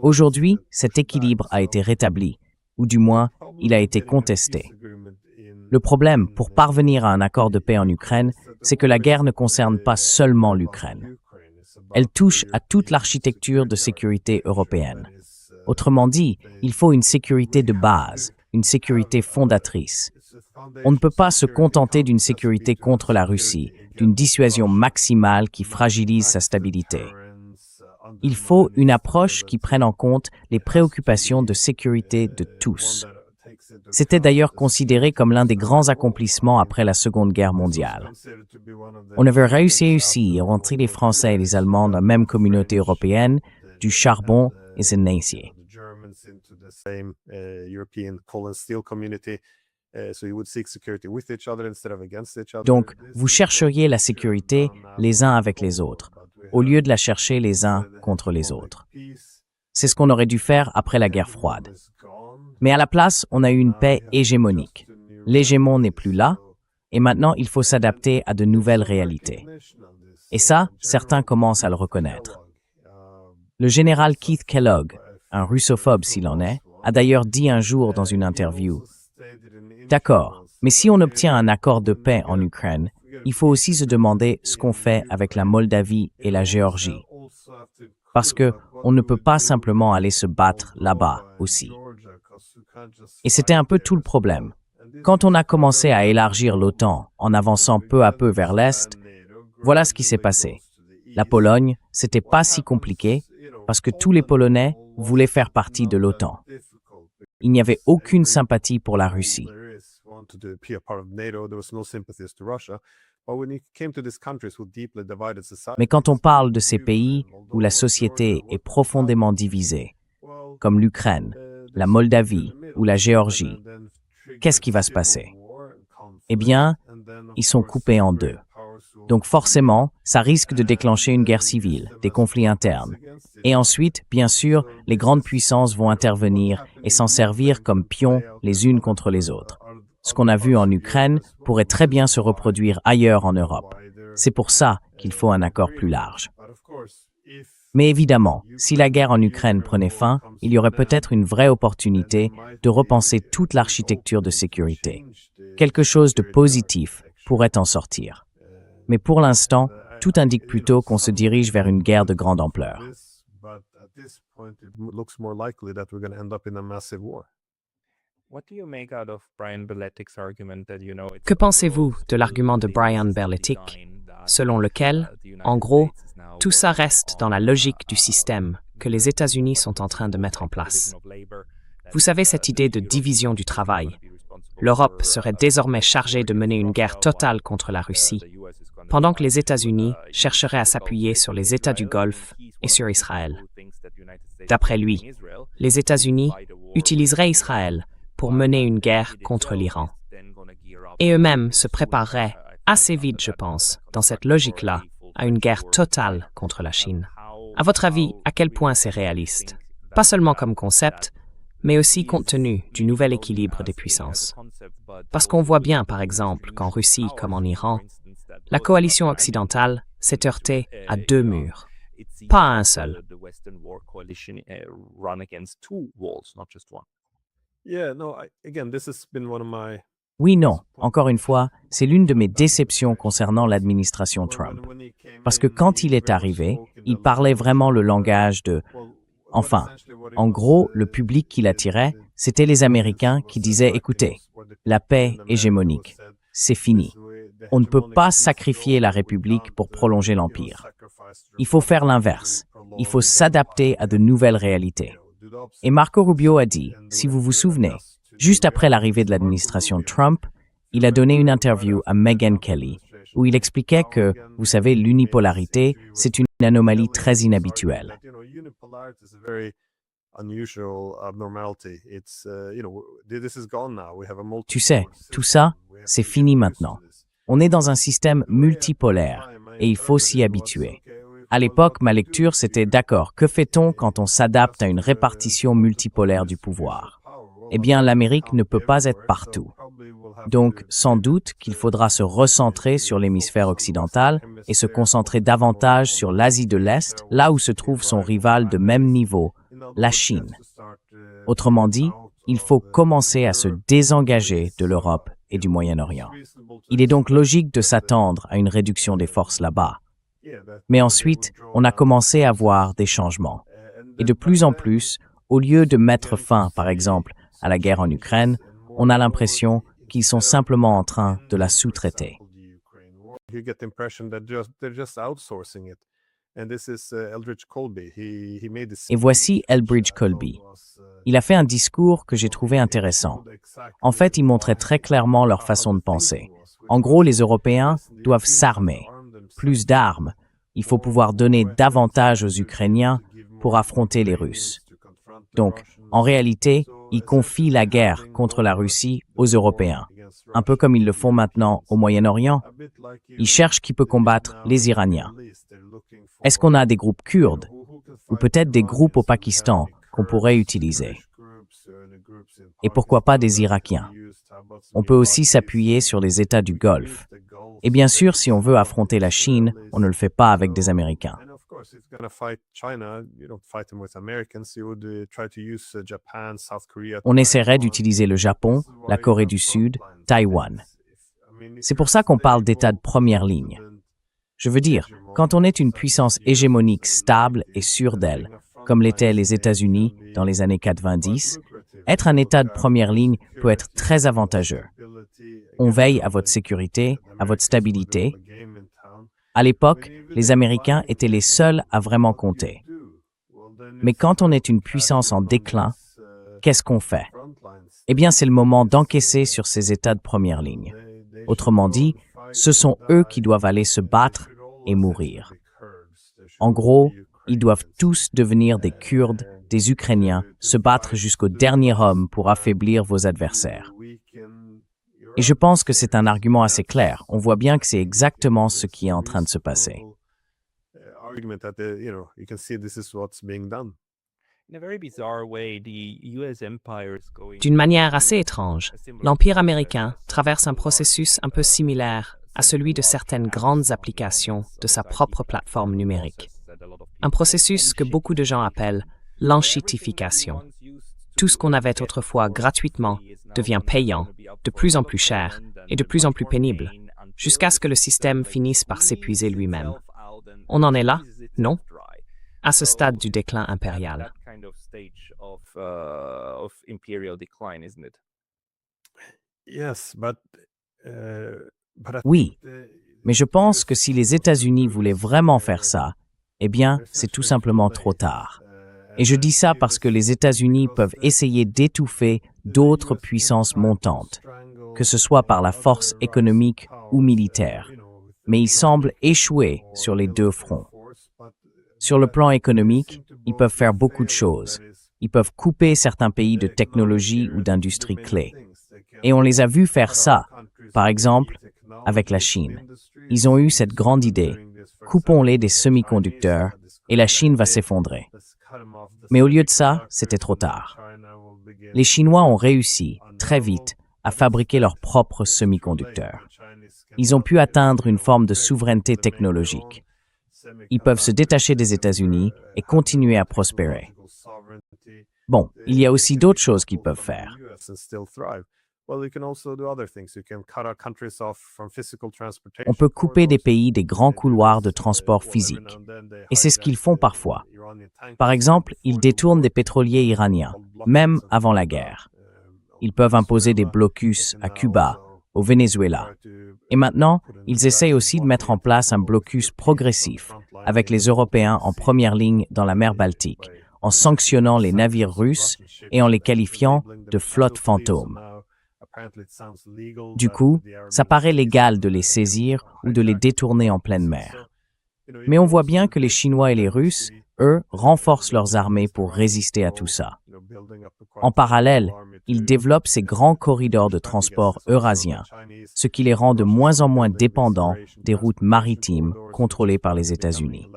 Aujourd'hui, cet équilibre a été rétabli, ou du moins, il a été contesté. Le problème, pour parvenir à un accord de paix en Ukraine, c'est que la guerre ne concerne pas seulement l'Ukraine. Elle touche à toute l'architecture de sécurité européenne. Autrement dit, il faut une sécurité de base, une sécurité fondatrice. On ne peut pas se contenter d'une sécurité contre la Russie, d'une dissuasion maximale qui fragilise sa stabilité. Il faut une approche qui prenne en compte les préoccupations de sécurité de tous. C'était d'ailleurs considéré comme l'un des grands accomplissements après la Seconde Guerre mondiale. On avait réussi aussi à rentrer les Français et les Allemands dans la même communauté européenne, du charbon et des acier. Donc, vous chercheriez la sécurité les uns avec les autres, au lieu de la chercher les uns contre les autres. C'est ce qu'on aurait dû faire après la guerre froide. Mais à la place, on a eu une paix hégémonique. L'hégémon n'est plus là, et maintenant il faut s'adapter à de nouvelles réalités. Et ça, certains commencent à le reconnaître. Le général Keith Kellogg, un russophobe s'il en est, a d'ailleurs dit un jour dans une interview « D'accord, mais si on obtient un accord de paix en Ukraine, il faut aussi se demander ce qu'on fait avec la Moldavie et la Géorgie. Parce que, on ne peut pas simplement aller se battre là-bas aussi. Et c'était un peu tout le problème. Quand on a commencé à élargir l'OTAN en avançant peu à peu vers l'Est, voilà ce qui s'est passé. La Pologne, c'était pas si compliqué parce que tous les Polonais voulaient faire partie de l'OTAN. Il n'y avait aucune sympathie pour la Russie. Mais quand on parle de ces pays où la société est profondément divisée, comme l'Ukraine, la Moldavie ou la Géorgie, qu'est-ce qui va se passer? Eh bien, ils sont coupés en deux. Donc forcément, ça risque de déclencher une guerre civile, des conflits internes. Et ensuite, bien sûr, les grandes puissances vont intervenir et s'en servir comme pions les unes contre les autres. Ce qu'on a vu en Ukraine pourrait très bien se reproduire ailleurs en Europe. C'est pour ça qu'il faut un accord plus large. Mais évidemment, si la guerre en Ukraine prenait fin, il y aurait peut-être une vraie opportunité de repenser toute l'architecture de sécurité. Quelque chose de positif pourrait en sortir. Mais pour l'instant, tout indique plutôt qu'on se dirige vers une guerre de grande ampleur. Que pensez-vous de l'argument de Brian Berletic, selon lequel, en gros, tout ça reste dans la logique du système que les États-Unis sont en train de mettre en place? Vous savez, cette idée de division du travail. L'Europe serait désormais chargée de mener une guerre totale contre la Russie, pendant que les États-Unis chercheraient à s'appuyer sur les États du Golfe et sur Israël. D'après lui, les États-Unis utiliseraient Israël pour mener une guerre contre l'Iran. Et eux-mêmes se prépareraient assez vite, je pense, dans cette logique-là, à une guerre totale contre la Chine. À votre avis, à quel point c'est réaliste? Pas seulement comme concept, mais aussi compte tenu du nouvel équilibre des puissances. Parce qu'on voit bien, par exemple, qu'en Russie comme en Iran, la coalition occidentale s'est heurtée à deux murs, pas à un seul. Oui, non, encore une fois, c'est l'une de mes déceptions concernant l'administration Trump. Parce que quand il est arrivé, il parlait vraiment le langage de... Enfin, en gros, le public qu'il attirait, c'était les Américains qui disaient « Écoutez, la paix hégémonique, c'est fini. On ne peut pas sacrifier la République pour prolonger l'Empire. Il faut faire l'inverse. Il faut s'adapter à de nouvelles réalités. » Et Marco Rubio a dit, si vous vous souvenez, juste après l'arrivée de l'administration Trump, il a donné une interview à Megyn Kelly où il expliquait que, vous savez, l'unipolarité, c'est une anomalie très inhabituelle. Tu sais, tout ça, c'est fini maintenant. On est dans un système multipolaire et il faut s'y habituer. À l'époque, ma lecture, c'était d'accord, que fait-on quand on s'adapte à une répartition multipolaire du pouvoir? Eh bien, l'Amérique ne peut pas être partout. Donc, sans doute qu'il faudra se recentrer sur l'hémisphère occidental et se concentrer davantage sur l'Asie de l'Est, là où se trouve son rival de même niveau, la Chine. Autrement dit, il faut commencer à se désengager de l'Europe et du Moyen-Orient. Il est donc logique de s'attendre à une réduction des forces là-bas. Mais ensuite, on a commencé à voir des changements. Et de plus en plus, au lieu de mettre fin, par exemple, à la guerre en Ukraine, on a l'impression qu'ils sont simplement en train de la sous-traiter. Et voici Elbridge Colby. Il a fait un discours que j'ai trouvé intéressant. En fait, il montrait très clairement leur façon de penser. En gros, les Européens doivent s'armer. Plus d'armes. Il faut pouvoir donner davantage aux Ukrainiens pour affronter les Russes. Donc, en réalité, ils confient la guerre contre la Russie aux Européens, un peu comme ils le font maintenant au Moyen-Orient. Ils cherchent qui peut combattre les Iraniens. Est-ce qu'on a des groupes kurdes ou peut-être des groupes au Pakistan qu'on pourrait utiliser? Et pourquoi pas des Irakiens? On peut aussi s'appuyer sur les États du Golfe. Et bien sûr, si on veut affronter la Chine, on ne le fait pas avec des Américains. On essaierait d'utiliser le Japon, la Corée du Sud, Taïwan. C'est pour ça qu'on parle d'États de première ligne. Je veux dire, quand on est une puissance hégémonique stable et sûre d'elle, comme l'étaient les États-Unis dans les années 90, être un État de première ligne peut être très avantageux. On veille à votre sécurité, à votre stabilité. À l'époque, les Américains étaient les seuls à vraiment compter. Mais quand on est une puissance en déclin, qu'est-ce qu'on fait? Eh bien, c'est le moment d'encaisser sur ces États de première ligne. Autrement dit, ce sont eux qui doivent aller se battre et mourir. En gros, ils doivent tous devenir des Kurdes, des Ukrainiens, se battre jusqu'au dernier homme pour affaiblir vos adversaires. Et je pense que c'est un argument assez clair. On voit bien que c'est exactement ce qui est en train de se passer. D'une manière assez étrange, l'Empire américain traverse un processus un peu similaire à celui de certaines grandes applications de sa propre plateforme numérique. Un processus que beaucoup de gens appellent l'enchitification. Tout ce qu'on avait autrefois gratuitement devient payant, de plus en plus cher et de plus en plus pénible, jusqu'à ce que le système finisse par s'épuiser lui-même. On en est là, non? À ce stade du déclin impérial. Oui, mais je pense que si les États-Unis voulaient vraiment faire ça, eh bien, c'est tout simplement trop tard. Et je dis ça parce que les États-Unis peuvent essayer d'étouffer d'autres puissances montantes, que ce soit par la force économique ou militaire. Mais ils semblent échouer sur les deux fronts. Sur le plan économique, ils peuvent faire beaucoup de choses. Ils peuvent couper certains pays de technologie ou d'industrie clés. Et on les a vus faire ça, par exemple, avec la Chine. Ils ont eu cette grande idée, coupons-les des semi-conducteurs et la Chine va s'effondrer. Mais au lieu de ça, c'était trop tard. Les Chinois ont réussi, très vite, à fabriquer leurs propres semi-conducteurs. Ils ont pu atteindre une forme de souveraineté technologique. Ils peuvent se détacher des États-Unis et continuer à prospérer. Bon, il y a aussi d'autres choses qu'ils peuvent faire. On peut couper des pays des grands couloirs de transport physique. Et c'est ce qu'ils font parfois. Par exemple, ils détournent des pétroliers iraniens, même avant la guerre. Ils peuvent imposer des blocus à Cuba, au Venezuela. Et maintenant, ils essayent aussi de mettre en place un blocus progressif avec les Européens en première ligne dans la mer Baltique, en sanctionnant les navires russes et en les qualifiant de flotte fantôme. Du coup, ça paraît légal de les saisir ou de les détourner en pleine mer. Mais on voit bien que les Chinois et les Russes, eux, renforcent leurs armées pour résister à tout ça. En parallèle, ils développent ces grands corridors de transport eurasiens, ce qui les rend de moins en moins dépendants des routes maritimes contrôlées par les États-Unis.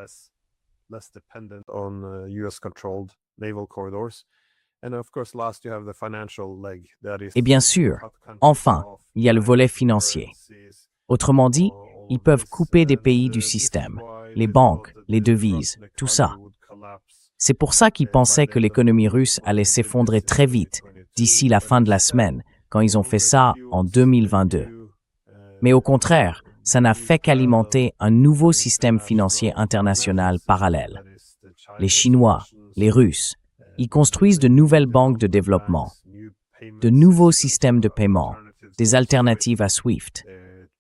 Et bien sûr, enfin, il y a le volet financier. Autrement dit, ils peuvent couper des pays du système, les banques, les devises, tout ça. C'est pour ça qu'ils pensaient que l'économie russe allait s'effondrer très vite, d'ici la fin de la semaine, quand ils ont fait ça en 2022. Mais au contraire, ça n'a fait qu'alimenter un nouveau système financier international parallèle. Les Chinois, les Russes, ils construisent de nouvelles banques de développement, de nouveaux systèmes de paiement, des alternatives à SWIFT.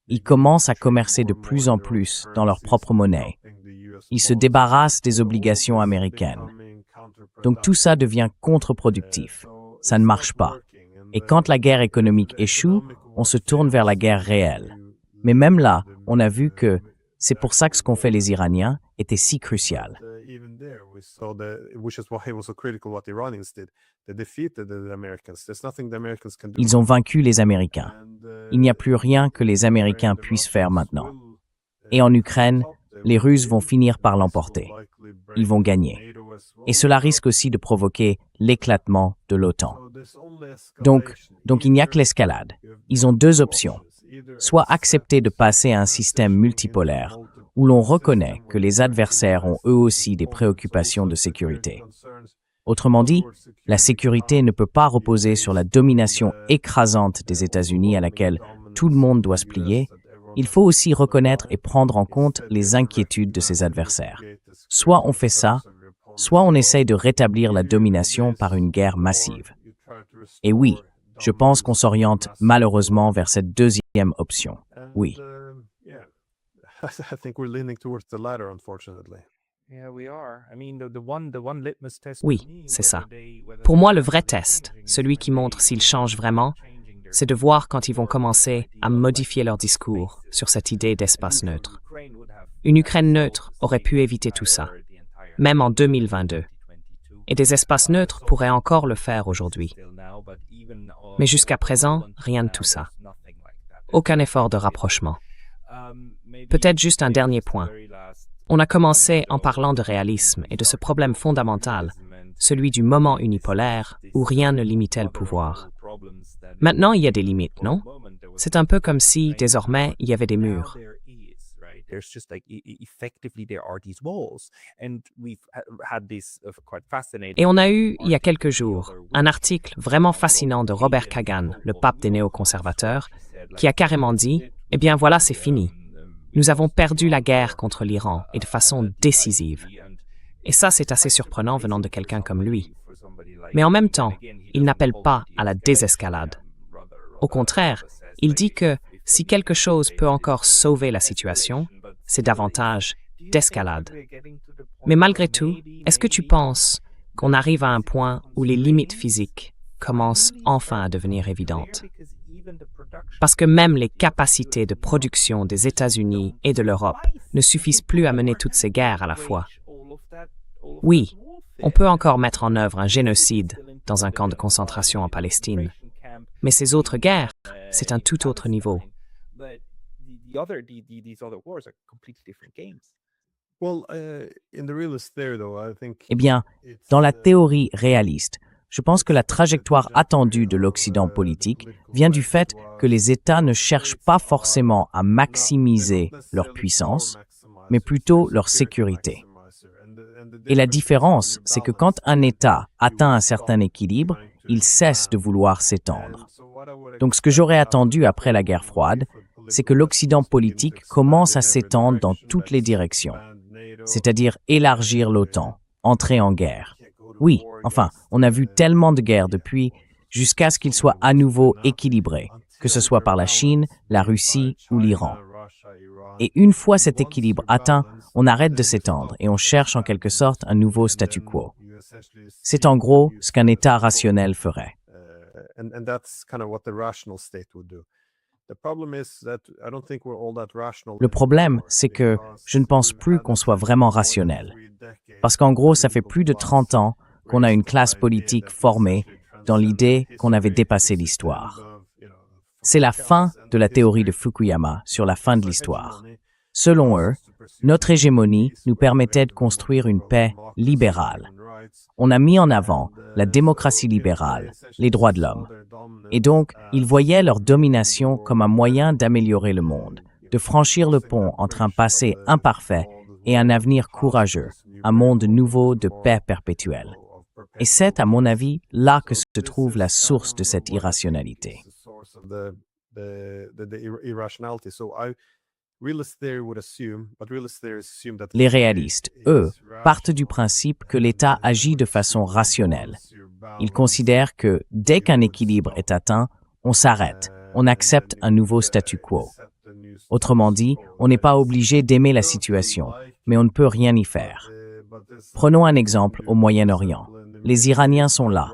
Ils commencent à commercer de plus en plus dans leur propre monnaie. Ils se débarrassent des obligations américaines. Donc tout ça devient contre-productif. Ça ne marche pas. Et quand la guerre économique échoue, on se tourne vers la guerre réelle. Mais même là, on a vu que c'est pour ça que ce qu'ont fait les Iraniens était si crucial. Ils ont vaincu les Américains. Il n'y a plus rien que les Américains puissent faire maintenant. Et en Ukraine, les Russes vont finir par l'emporter. Ils vont gagner. Et cela risque aussi de provoquer l'éclatement de l'OTAN. Donc il n'y a que l'escalade. Ils ont deux options. Soit accepter de passer à un système multipolaire, où l'on reconnaît que les adversaires ont eux aussi des préoccupations de sécurité. Autrement dit, la sécurité ne peut pas reposer sur la domination écrasante des États-Unis à laquelle tout le monde doit se plier. Il faut aussi reconnaître et prendre en compte les inquiétudes de ses adversaires. Soit on fait ça, soit on essaye de rétablir la domination par une guerre massive. Et oui, je pense qu'on s'oriente malheureusement vers cette deuxième option. Oui. Oui, c'est ça. Pour moi, le vrai test, celui qui montre s'ils changent vraiment, c'est de voir quand ils vont commencer à modifier leur discours sur cette idée d'espace neutre. Une Ukraine neutre aurait pu éviter tout ça, même en 2022. Et des espaces neutres pourraient encore le faire aujourd'hui. Mais jusqu'à présent, rien de tout ça. Aucun effort de rapprochement. Peut-être juste un dernier point. On a commencé en parlant de réalisme et de ce problème fondamental, celui du moment unipolaire où rien ne limitait le pouvoir. Maintenant, il y a des limites, non? C'est un peu comme si, désormais, il y avait des murs. Et on a eu, il y a quelques jours, un article vraiment fascinant de Robert Kagan, le pape des néoconservateurs, qui a carrément dit « Eh bien voilà, c'est fini. Nous avons perdu la guerre contre l'Iran et de façon décisive. » Et ça, c'est assez surprenant venant de quelqu'un comme lui. Mais en même temps, il n'appelle pas à la désescalade. Au contraire, il dit que si quelque chose peut encore sauver la situation, c'est davantage d'escalade. Mais malgré tout, est-ce que tu penses qu'on arrive à un point où les limites physiques commencent enfin à devenir évidentes? Parce que même les capacités de production des États-Unis et de l'Europe ne suffisent plus à mener toutes ces guerres à la fois. Oui, on peut encore mettre en œuvre un génocide dans un camp de concentration en Palestine. Mais ces autres guerres, c'est un tout autre niveau. Eh bien, dans la théorie réaliste, je pense que la trajectoire attendue de l'Occident politique vient du fait que les États ne cherchent pas forcément à maximiser leur puissance, mais plutôt leur sécurité. Et la différence, c'est que quand un État atteint un certain équilibre, il cesse de vouloir s'étendre. Donc ce que j'aurais attendu après la guerre froide, c'est que l'Occident politique commence à s'étendre dans toutes les directions, c'est-à-dire élargir l'OTAN, entrer en guerre. Oui, enfin, on a vu tellement de guerres depuis, jusqu'à ce qu'il soit à nouveau équilibré, que ce soit par la Chine, la Russie ou l'Iran. Et une fois cet équilibre atteint, on arrête de s'étendre et on cherche en quelque sorte un nouveau statu quo. C'est en gros ce qu'un État rationnel ferait. Le problème, c'est que je ne pense plus qu'on soit vraiment rationnel. Parce qu'en gros, ça fait plus de 30 ans qu'on a une classe politique formée dans l'idée qu'on avait dépassé l'histoire. C'est la fin de la théorie de Fukuyama sur la fin de l'histoire. Selon eux, notre hégémonie nous permettait de construire une paix libérale. On a mis en avant la démocratie libérale, les droits de l'homme. Et donc, ils voyaient leur domination comme un moyen d'améliorer le monde, de franchir le pont entre un passé imparfait et un avenir courageux, un monde nouveau de paix perpétuelle. Et c'est, à mon avis, là que se trouve la source de cette irrationalité. Les réalistes, eux, partent du principe que l'État agit de façon rationnelle. Ils considèrent que, dès qu'un équilibre est atteint, on s'arrête, on accepte un nouveau statu quo. Autrement dit, on n'est pas obligé d'aimer la situation, mais on ne peut rien y faire. Prenons un exemple au Moyen-Orient. Les Iraniens sont là.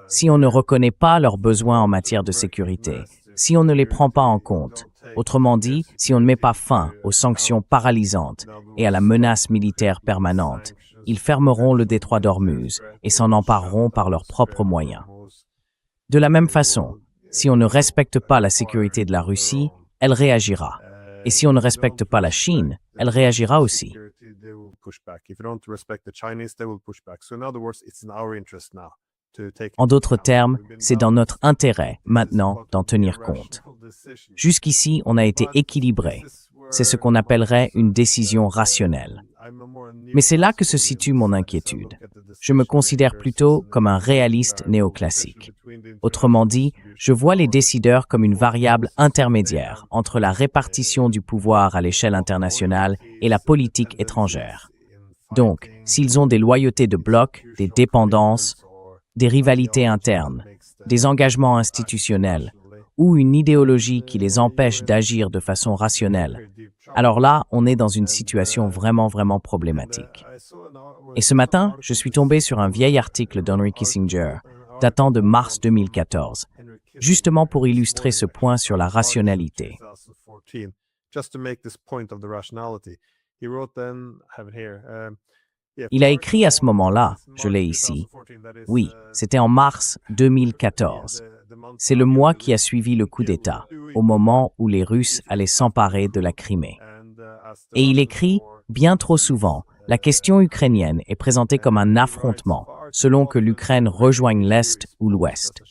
Si on ne reconnaît pas leurs besoins en matière de sécurité, si on ne les prend pas en compte, autrement dit, si on ne met pas fin aux sanctions paralysantes et à la menace militaire permanente, ils fermeront le détroit d'Ormuz et s'en empareront par leurs propres moyens. De la même façon, si on ne respecte pas la sécurité de la Russie, elle réagira. Et si on ne respecte pas la Chine, elle réagira aussi. En d'autres termes, c'est dans notre intérêt, maintenant, d'en tenir compte. Jusqu'ici, on a été équilibré. C'est ce qu'on appellerait une décision rationnelle. Mais c'est là que se situe mon inquiétude. Je me considère plutôt comme un réaliste néoclassique. Autrement dit, je vois les décideurs comme une variable intermédiaire entre la répartition du pouvoir à l'échelle internationale et la politique étrangère. Donc, s'ils ont des loyautés de bloc, des dépendances, des rivalités internes, des engagements institutionnels ou une idéologie qui les empêche d'agir de façon rationnelle, alors là, on est dans une situation vraiment problématique. Et ce matin, je suis tombé sur un vieil article d'Henry Kissinger, datant de mars 2014, justement pour illustrer ce point sur la rationalité. Il a écrit à ce moment-là, je l'ai ici, oui, c'était en mars 2014. C'est le mois qui a suivi le coup d'État, au moment où les Russes allaient s'emparer de la Crimée. Et il écrit, bien trop souvent, la question ukrainienne est présentée comme un affrontement, selon que l'Ukraine rejoigne l'Est ou l'Ouest.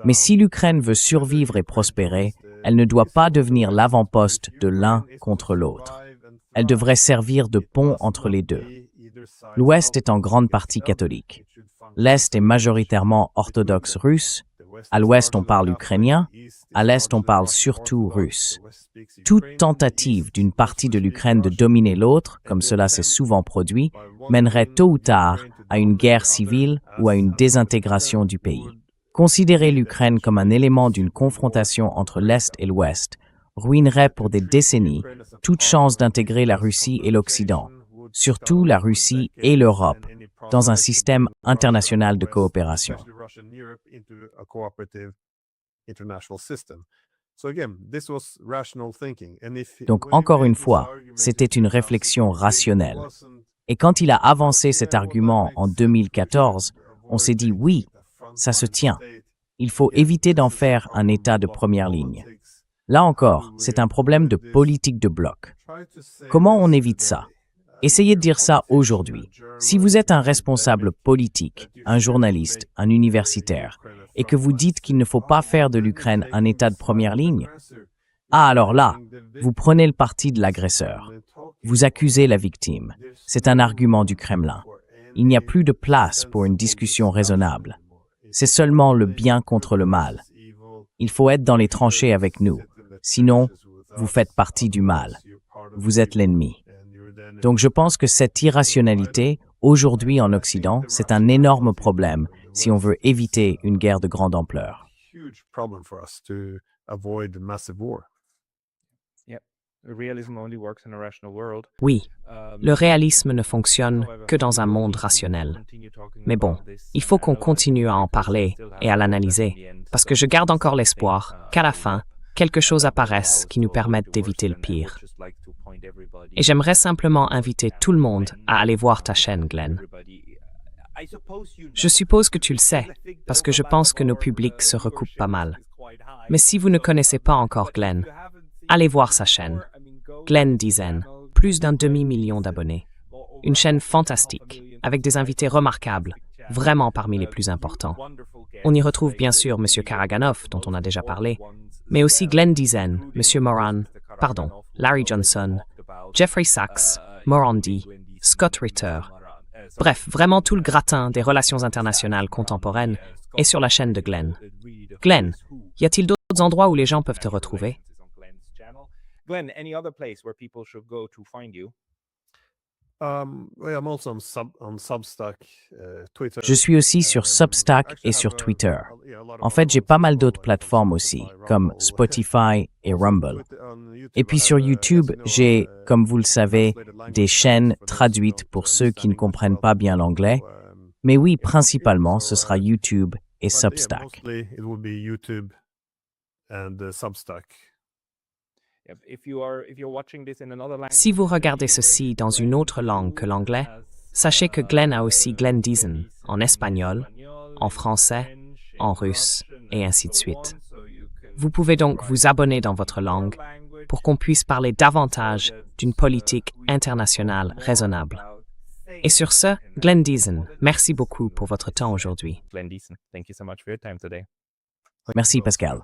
Mais si l'Ukraine veut survivre et prospérer, elle ne doit pas devenir l'avant-poste de l'un contre l'autre. Elle devrait servir de pont entre les deux. L'Ouest est en grande partie catholique. L'Est est majoritairement orthodoxe russe. À l'Ouest, on parle ukrainien. À l'Est, on parle surtout russe. Toute tentative d'une partie de l'Ukraine de dominer l'autre, comme cela s'est souvent produit, mènerait tôt ou tard à une guerre civile ou à une désintégration du pays. Considérer l'Ukraine comme un élément d'une confrontation entre l'Est et l'Ouest ruinerait pour des décennies toute chance d'intégrer la Russie et l'Occident, surtout la Russie et l'Europe, dans un système international de coopération. Donc, encore une fois, c'était une réflexion rationnelle. Et quand il a avancé cet argument en 2014, on s'est dit oui, ça se tient. Il faut éviter d'en faire un État de première ligne. Là encore, c'est un problème de politique de bloc. Comment on évite ça? Essayez de dire ça aujourd'hui. Si vous êtes un responsable politique, un journaliste, un universitaire, et que vous dites qu'il ne faut pas faire de l'Ukraine un État de première ligne, alors là, vous prenez le parti de l'agresseur. Vous accusez la victime. C'est un argument du Kremlin. Il n'y a plus de place pour une discussion raisonnable. C'est seulement le bien contre le mal. Il faut être dans les tranchées avec nous. Sinon, vous faites partie du mal. Vous êtes l'ennemi. Donc je pense que cette irrationalité, aujourd'hui en Occident, c'est un énorme problème si on veut éviter une guerre de grande ampleur. Oui, le réalisme ne fonctionne que dans un monde rationnel. Mais bon, il faut qu'on continue à en parler et à l'analyser, parce que je garde encore l'espoir qu'à la fin, quelque chose apparaisse qui nous permette d'éviter le pire. Et j'aimerais simplement inviter tout le monde à aller voir ta chaîne, Glenn. Je suppose que tu le sais, parce que je pense que nos publics se recoupent pas mal. Mais si vous ne connaissez pas encore Glenn, allez voir sa chaîne. Glenn Dizaine, plus d'1 demi-million d'abonnés. Une chaîne fantastique, avec des invités remarquables, vraiment parmi les plus importants. On y retrouve bien sûr M. Karaganov, dont on a déjà parlé, mais aussi Glenn Dizaine, Larry Johnson, Jeffrey Sachs, Morandi, Scott Ritter. Bref, vraiment tout le gratin des relations internationales contemporaines est sur la chaîne de Glenn. Glenn, y a-t-il d'autres endroits où les gens peuvent te retrouver? Glenn, any other place where people should go to find you? Je suis aussi sur Substack et sur Twitter. En fait, j'ai pas mal d'autres plateformes aussi, comme Spotify et Rumble. Et puis sur YouTube, j'ai, comme vous le savez, des chaînes traduites pour ceux qui ne comprennent pas bien l'anglais. Mais oui, principalement, ce sera YouTube et Substack. Si vous regardez ceci dans une autre langue que l'anglais, sachez que Glenn a aussi Glenn Dizaine en espagnol, en français, en russe, et ainsi de suite. Vous pouvez donc vous abonner dans votre langue pour qu'on puisse parler davantage d'une politique internationale raisonnable. Et sur ce, Glenn Dizaine, merci beaucoup pour votre temps aujourd'hui. Merci Pascal.